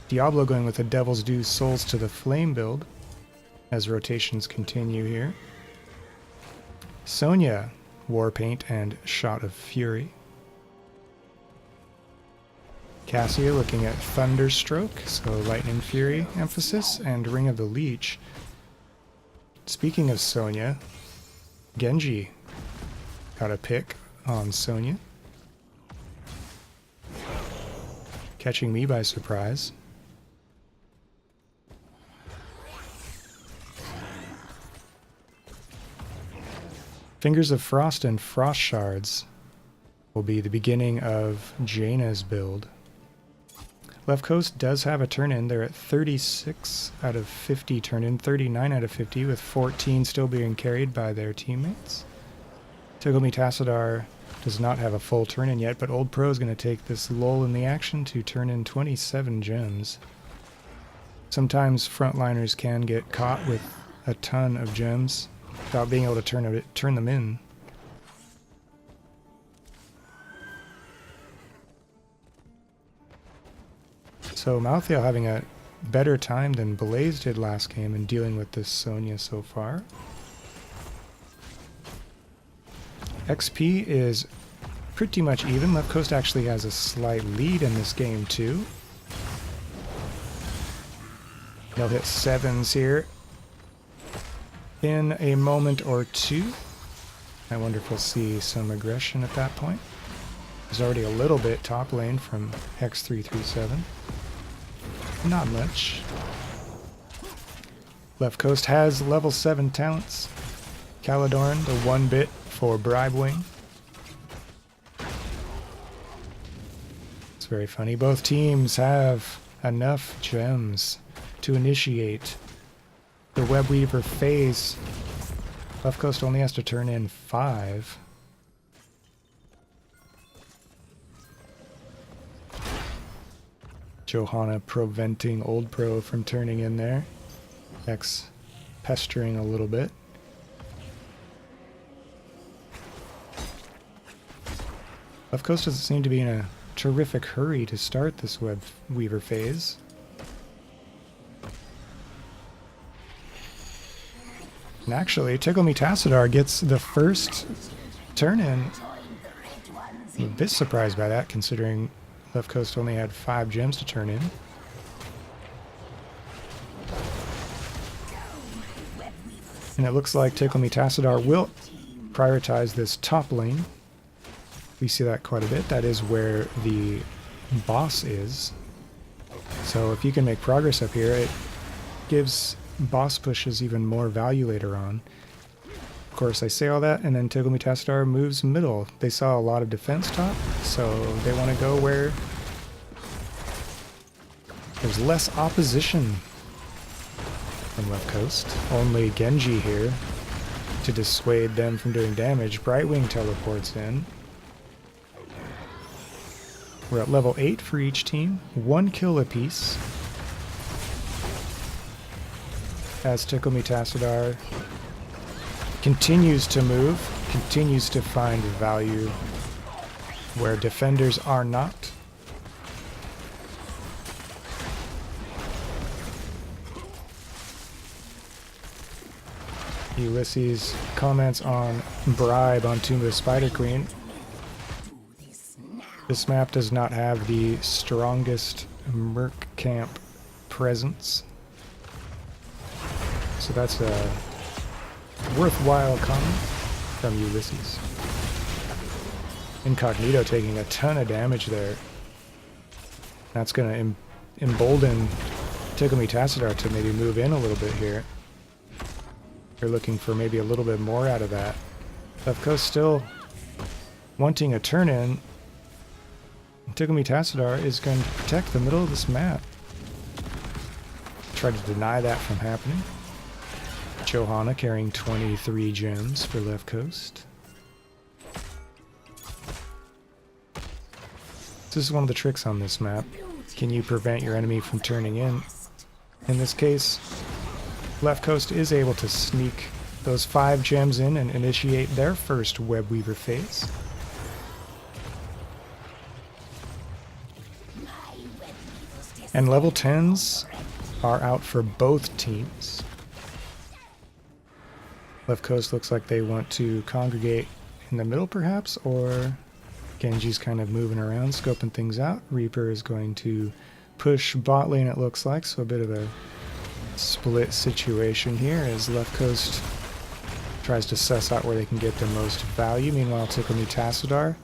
Diablo going with a Devil's Due Souls to the Flame build as rotations continue here. Sonya, Warpaint and Shot of Fury. Cassia looking at Thunderstroke, so Lightning Fury emphasis, and Ring of the Leech. Speaking of Sonya, Genji got a pick on Sonya, catching me by surprise. Fingers of Frost and Frost Shards will be the beginning of Jaina's build. Left Coast does have a turn-in. They're at 36 out of 50 turn-in, 39 out of 50, with 14 still being carried by their teammates. Tickle Me Tassadar does not have a full turn-in yet, but Old Pro is going to take this lull in the action to turn in 27 gems. Sometimes frontliners can get caught with a ton of gems without being able to turn them in. So Malthael having a better time than Blaze did last game in dealing with this Sonya so far. XP is pretty much even. Left Coast actually has a slight lead in this game too. They'll hit 7s here in a moment or two. I wonder if we'll see some aggression at that point. There's already a little bit top lane from Hex337. Not much. Left Coast has level 7 talents. Caledorn, the 1-bit for Bribewing. It's very funny. Both teams have enough gems to initiate the Webweaver phase. Left Coast only has to turn in 5. Johanna preventing Old Pro from turning in there. X pestering a little bit. Left Coast doesn't seem to be in a terrific hurry to start this Weaver phase. And actually, Tickle Me Tassadar gets the first turn-in. I'm a bit surprised by that, considering Left Coast only had 5 gems to turn in. And it looks like Tickle Me Tassadar will prioritize this top lane. We see that quite a bit. That is where the boss is. So if you can make progress up here, it gives boss pushes even more value later on. Of course, I say all that, and then Tickle Me Tassadar moves middle. They saw a lot of defense top, so they want to go where there's less opposition from Left Coast. Only Genji here to dissuade them from doing damage. Brightwing teleports in. We're at level 8 for each team. 1 kill apiece. As Tickle Me Tassadar continues to move, continues to find value where defenders are not. Ulysses comments on Bribe on Tomb of the Spider Queen. This map does not have the strongest Merc camp presence. So that's a worthwhile comment from Ulysses. Incognito taking a ton of damage there. That's going to embolden Tickle Me Tassadar to maybe move in a little bit here. They're looking for maybe a little bit more out of that. Left Coast still wanting a turn-in. Tickle Me Tassadar is going to protect the middle of this map. try to deny that from happening. Johanna carrying 23 gems for left coast. This is one of the tricks on this map. Can you prevent your enemy from turning in? In this case, left coast is able to sneak those 5 gems in and initiate their first web weaver phase. And level 10s are out for both teams. Left coast looks like they want to congregate in the middle perhaps, or Genji's kind of moving around, scoping things out. Reaper is going to push bot lane, it looks like, so a bit of a split situation here as left coast tries to suss out where they can get the most value. Meanwhile, Tickle Tassadar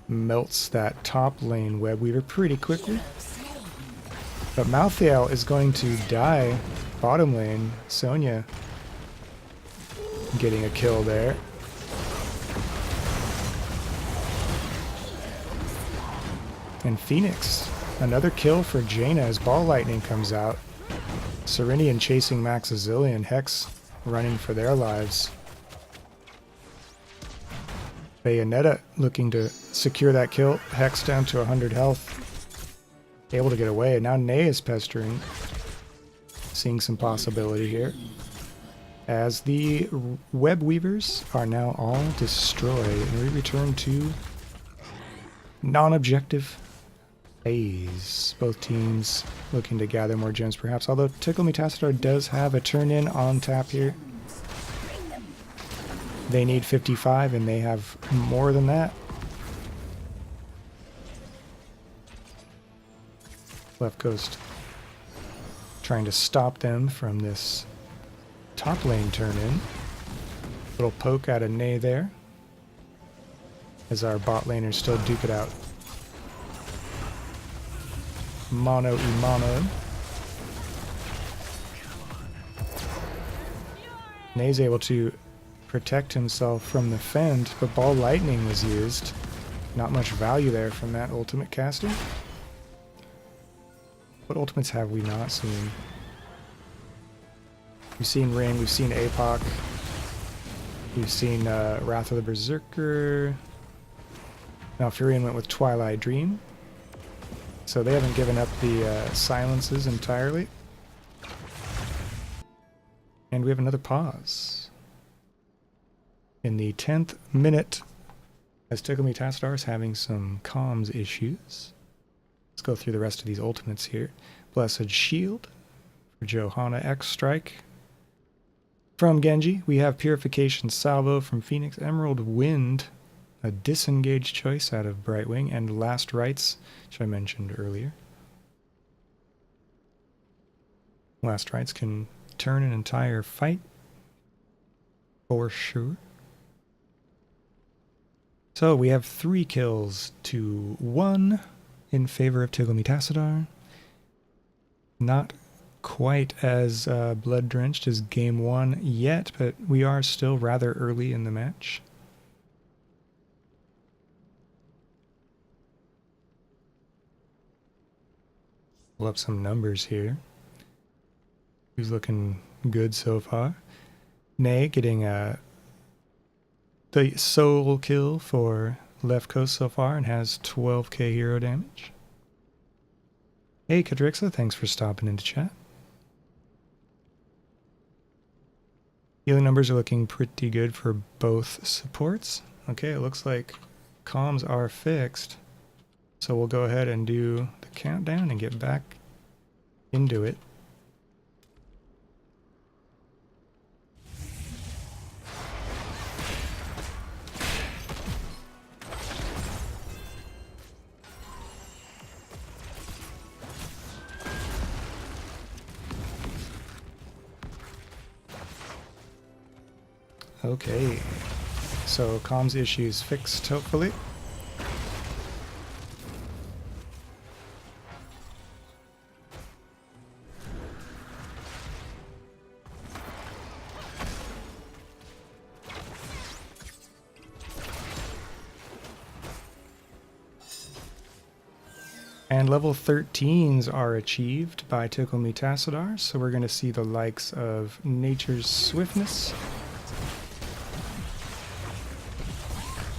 melts that top lane web weaver pretty quickly. But Malthael is going to die bottom lane. Sonya getting a kill there. And Phoenix, another kill for Jaina as Ball Lightning comes out. Serenian chasing Maxazillion, Hex running for their lives. Bayonetta looking to secure that kill. Hex down to 100 health. Able to get away. Now Ney is pestering. Seeing some possibility here. As the web weavers are now all destroyed. And we return to non-objective phase. Both teams looking to gather more gems perhaps. Although Tickle Me Tassadar does have a turn-in on tap here. They need 55 and they have more than that. Left coast trying to stop them from this top lane turn-in. Little poke out of Ney there. As our bot laners still duke it out. Mono y mono. Ney's able to protect himself from the fend, but Ball Lightning was used. Not much value there from that ultimate caster. What ultimates have we not seen? We've seen Ring, we've seen APOC, we've seen Wrath of the Berserker. Malfurion went with Twilight Dream. So they haven't given up the silences entirely. And we have another pause. In the 10th minute, as Tickle Me Tassadar is having some comms issues. Let's go through the rest of these ultimates here. Blessed Shield for Johanna, X Strike. From Genji, we have Purification Salvo from Phoenix, Emerald Wind, a disengaged choice out of Brightwing, and Last Rites, which I mentioned earlier. Last Rites can turn an entire fight, for sure. So we have 3 kills to 1 in favor of Tickle Me Tassadar. Not quite as blood-drenched as Game 1 yet, but we are still rather early in the match. Pull up some numbers here. Who's looking good so far? Ney getting the solo kill for left coast so far and has 12k hero damage. Hey Kadrixa, thanks for stopping into chat. Healing numbers are looking pretty good for both supports. Okay, it looks like comms are fixed. So we'll go ahead and do the countdown and get back into it. Okay, so comms issues fixed, hopefully. And level 13s are achieved by Tickle Me Tassadar, so we're going to see the likes of Nature's Swiftness,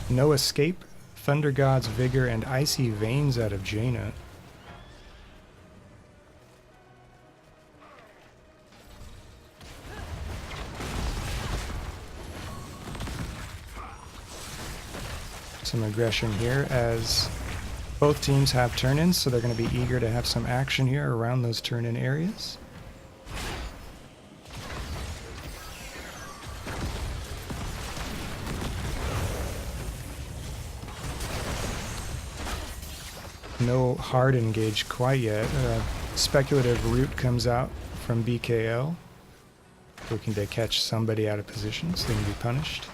No Escape, Thunder God's Vigor, and Icy Veins out of Jaina. Some aggression here as both teams have turn-ins, so they're going to be eager to have some action here around those turn-in areas. No hard engage quite yet. Speculative root comes out from BKL, looking to catch somebody out of position so they can be punished.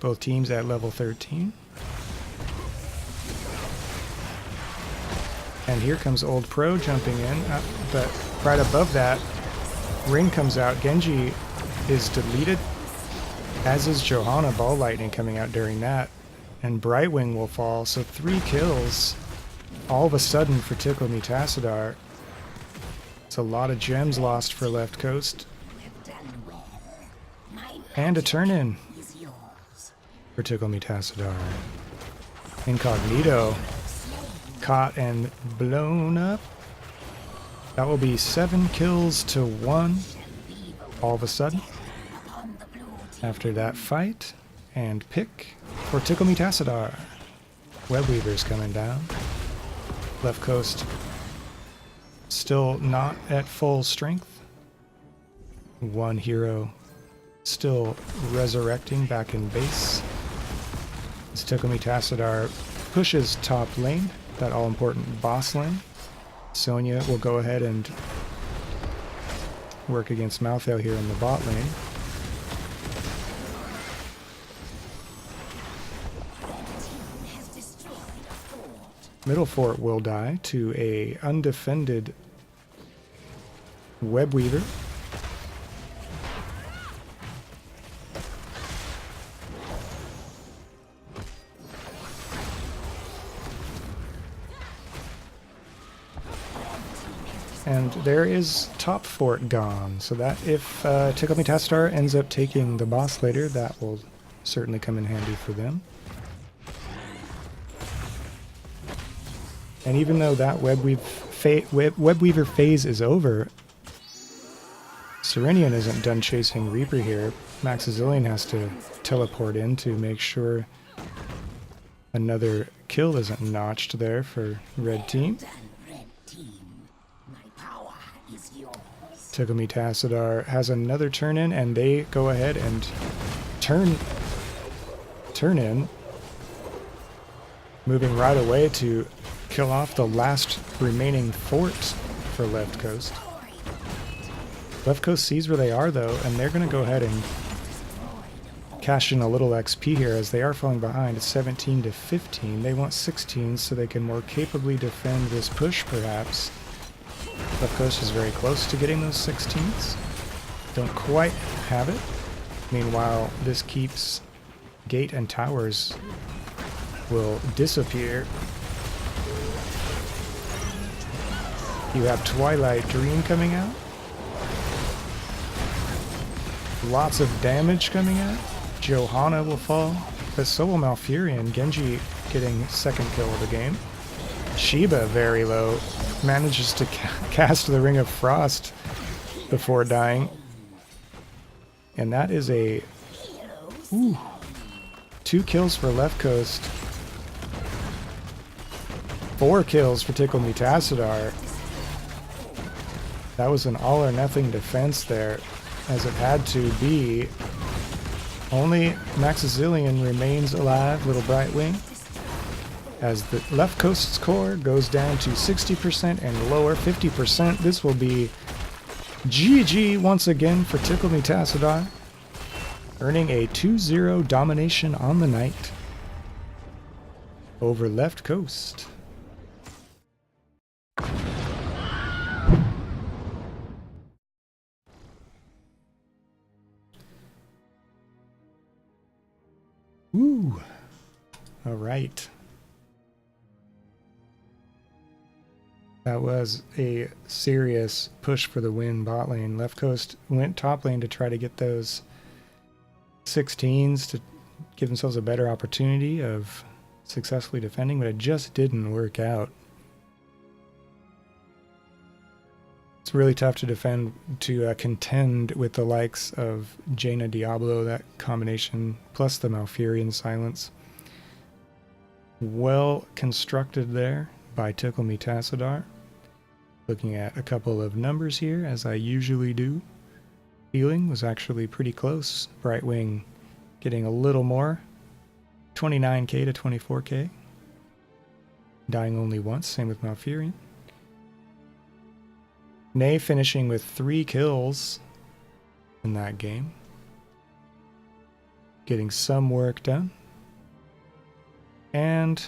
Both teams at level 13. And here comes Old Pro jumping in, but right above that, Ring comes out. Genji is deleted, as is Johanna Ball Lightning coming out during that. And Brightwing will fall, so 3 kills all of a sudden for Tickle Me Tassadar. It's a lot of gems lost for Left Coast. And a turn-in for Tickle Me Tassadar. Incognito caught and blown up. That will be 7 kills to 1 all of a sudden after that fight. And pick for Tickle Me Tassadar. Webweaver's coming down. Left Coast still not at full strength. One hero still resurrecting back in base. As Tickle Me Tassadar pushes top lane, that all-important boss lane. Sonya will go ahead and work against Malthael here in the bot lane. Middle fort will die to a undefended Webweaver. And there is top fort gone, so that if Tickle Me Tassadar ends up taking the boss later, that will certainly come in handy for them. And even though that Webweaver phase is over, Serenian isn't done chasing Reaper here. Maxazillion has to teleport in to make sure another kill isn't notched there for Red Team. Tickle Me Tassadar has another turn in, and they go ahead and turn in, moving right away to kill off the last remaining fort for Left Coast. Left Coast sees where they are though, and they're going to go ahead and cash in a little XP here as they are falling behind at 17 to 15. They want 16 so they can more capably defend this push perhaps. Left Coast is very close to getting those 16s. Don't quite have it. Meanwhile, this keeps gate and towers will disappear. You have Twilight Dream coming out. Lots of damage coming out. Johanna will fall, but so will Malfurion. Genji getting second kill of the game. Sheba very low. Manages to cast the Ring of Frost before dying. And that is a 2 kills for Left Coast. 4 kills for Tickle Me Tassadar. That was an all or nothing defense there, as it had to be. Only Maxazillion remains alive, little Brightwing, as the Left Coast's core goes down to 60% and lower 50%. This will be GG once again for Tickle Me Tassadar, earning a 2-0 domination on the night over Left Coast. Woo! All right. That was a serious push for the win bot lane. Left Coast went top lane to try to get those 16s to give themselves a better opportunity of successfully defending, but it just didn't work out. It's really tough to defend, to contend with the likes of Jaina Diablo, that combination, plus the Malfurion silence. Well constructed there by Tickle Me Tassadar. Looking at a couple of numbers here, as I usually do. Healing was actually pretty close. Brightwing getting a little more. 29k to 24k. Dying only once, same with Malfurion. Nay finishing with 3 kills in that game. Getting some work done. And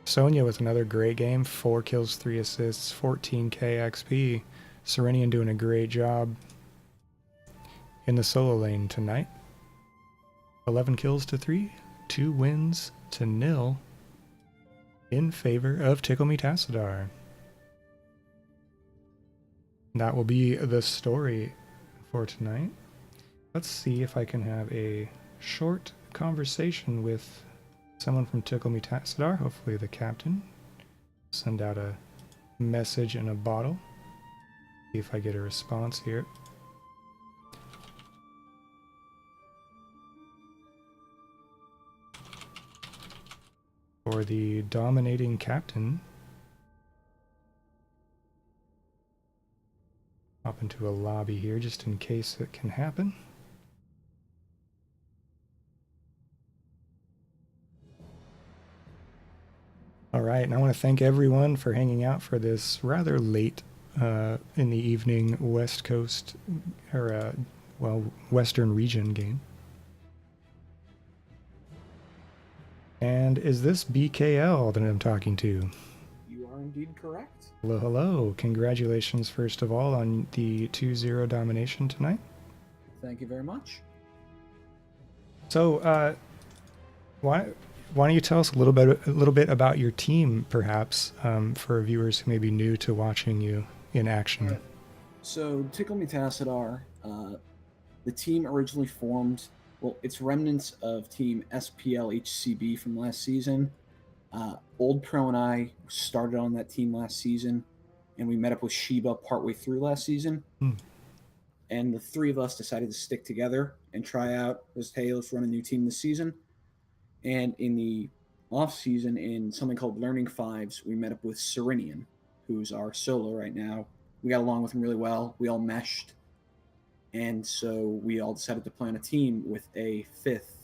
Sonya with another great game. 4 kills, 3 assists, 14k XP. Serenian doing a great job in the solo lane tonight. 11 kills to 3, 2 wins to 0 in favor of Tickle Me Tassadar. That will be the story for tonight. Let's see if I can have a short conversation with someone from Tickle Me Tassadar, hopefully the captain. Send out a message in a bottle. See if I get a response here. For the dominating captain. Hop into a lobby here just in case it can happen. All right, and I want to thank everyone for hanging out for this rather late in the evening West Coast, or Western region game. And is this BKL that I'm talking to? You are indeed correct. Hello, hello. Congratulations, first of all, on the 2-0 domination tonight. Thank you very much. So, why don't you tell us a little bit about your team, perhaps, for viewers who may be new to watching you in action? Right. So, Tickle Me Tassadar, the team originally formed, well, it's remnants of Team SPLHCB from last season. Old Pro and I started on that team last season, and we met up with Sheba partway through last season. And the three of us decided to stick together and try out, hey, let's run a new team this season. And in the off season, in something called Learning Fives, we met up with Serenian, who's our solo right now. We got along with him really well. We all meshed. And so we all decided to play on a team with a fifth.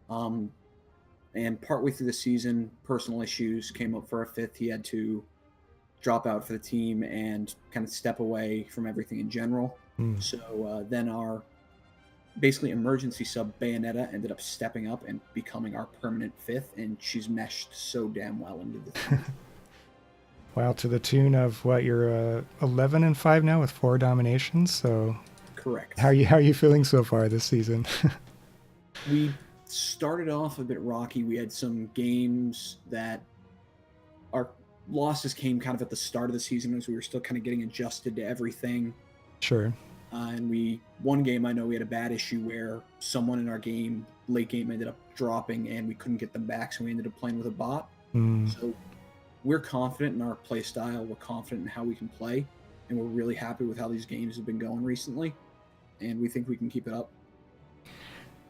And partway through the season, personal issues came up for a fifth. He had to drop out for the team and kind of step away from everything in general. So then our basically emergency sub Bayonetta ended up stepping up and becoming our permanent fifth, and she's meshed so damn well into the team. Wow, to the tune of what, you're 11-5 now with 4 dominations. So Correct. How are you feeling so far this season? We started off a bit rocky. We had some games that our losses came kind of at the start of the season as we were still kind of getting adjusted to everything. Sure. And one game I know we had a bad issue where someone in our game, late game, ended up dropping and we couldn't get them back, so we ended up playing with a bot. So we're confident in our play style, we're confident in how we can play, and we're really happy with how these games have been going recently, and we think we can keep it up.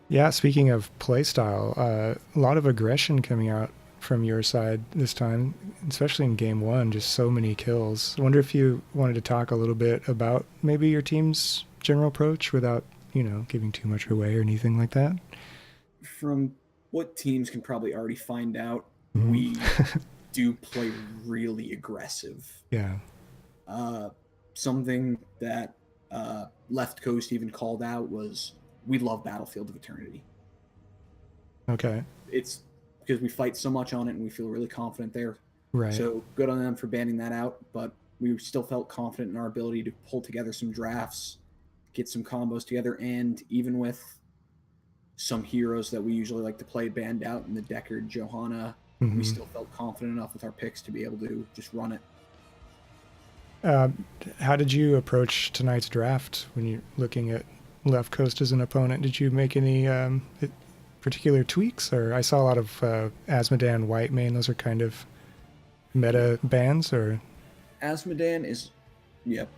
Yeah, speaking of playstyle, a lot of aggression coming out from your side this time, especially in game 1, just so many kills. I wonder if you wanted to talk a little bit about maybe your team's general approach without, giving too much away or anything like that. From what teams can probably already find out, we do play really aggressive. Yeah. Something that Left Coast even called out was we love Battlefield of Eternity. Okay. It's because we fight so much on it and we feel really confident there. Right. So good on them for banning that out, but we still felt confident in our ability to pull together some drafts, get some combos together, and even with some heroes that we usually like to play banned out in the Deckard, Johanna. We still felt confident enough with our picks to be able to just run it. How did you approach tonight's draft when you're looking at Left Coast as an opponent? Did you make any particular tweaks? Or I saw a lot of Asmodan, Whitemane. Those are kind of meta bans, or? Asmodan is,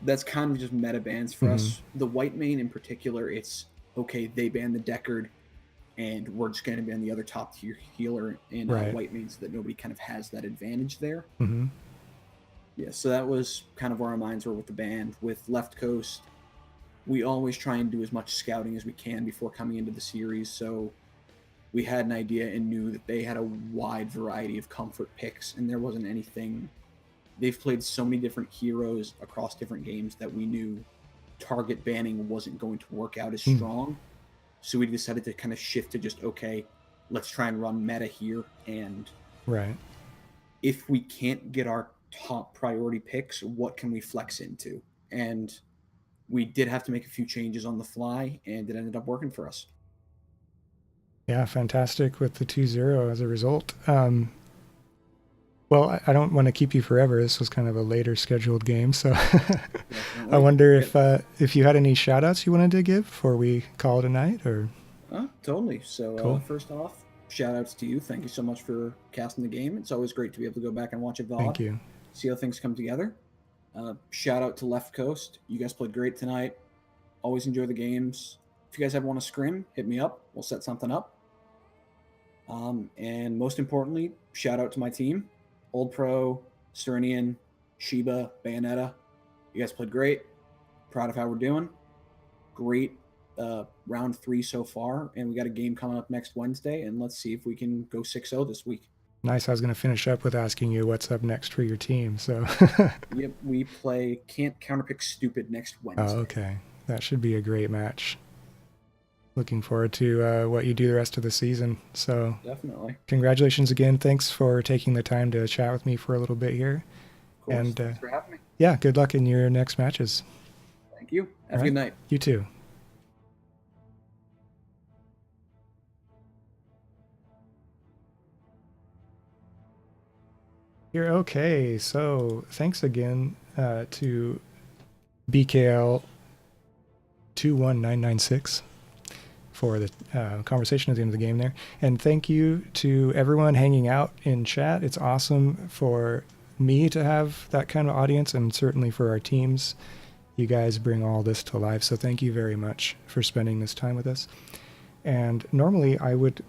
that's kind of just meta bans for us. The Whitemane in particular, it's, okay, they ban the Deckard, and we're just going to ban the other top tier healer in Whitemane so that nobody kind of has that advantage there. Yeah, so that was kind of where our minds were with the band. With Left Coast, we always try and do as much scouting as we can before coming into the series, so we had an idea and knew that they had a wide variety of comfort picks, and there wasn't anything. They've played so many different heroes across different games that we knew target banning wasn't going to work out as strong. So we decided to kind of shift to just, okay, let's try and run meta here. And if we can't get our top priority picks, what can we flex into? And we did have to make a few changes on the fly, and it ended up working for us. Yeah, fantastic with the 2-0 as a result. Well, I don't want to keep you forever. This was kind of a later scheduled game, so I wonder if you had any shout-outs you wanted to give before we call it a night, or? Totally. So cool. First off, shout-outs to you. Thank you so much for casting the game. It's always great to be able to go back and watch it VOD. Thank you. See how things come together. Shout-out to Left Coast. You guys played great tonight. Always enjoy the games. If you guys ever want to scrim, hit me up. We'll set something up. And most importantly, shout-out to my team. Old Pro, Serenian, Sheba, Bayonetta. You guys played great. Proud of how we're doing. Great round 3 so far, and we got a game coming up next Wednesday, and let's see if we can go 6-0 this week. Nice. I was going to finish up with asking you what's up next for your team. So. Yep, we play Can't Counterpick Stupid next Wednesday. Oh, okay. That should be a great match. Looking forward to what you do the rest of the season. So definitely. Congratulations again. Thanks for taking the time to chat with me for a little bit here. Of course. And thanks for having me. Yeah, good luck in your next matches. Thank you. Have a good night. You too. You're okay. So thanks again to BKL 21996 for the conversation at the end of the game there. And thank you to everyone hanging out in chat. It's awesome for me to have that kind of audience, and certainly for our teams. You guys bring all this to life, so thank you very much for spending this time with us. And normally I would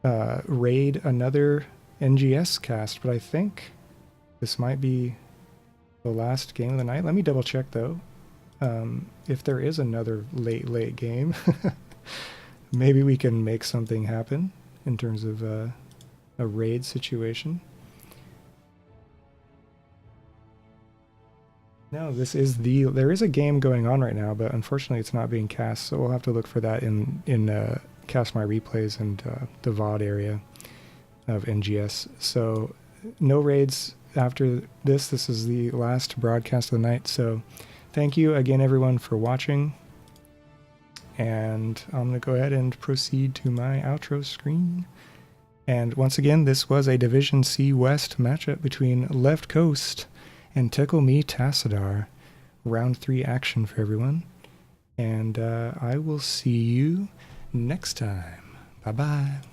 raid another NGS cast, but I think this might be the last game of the night. Let me double check though. If there is another late game, maybe we can make something happen in terms of a raid situation. No, there is a game going on right now, but unfortunately it's not being cast, so we'll have to look for that in Cast My Replays and the VOD area of NGS. So no raids after this. This is the last broadcast of the night, so thank you again everyone for watching, and I'm going to go ahead and proceed to my outro screen. And once again, this was a Division C West matchup between Left Coast and Tickle Me Tassadar. Round 3 action for everyone. And I will see you next time. Bye-bye.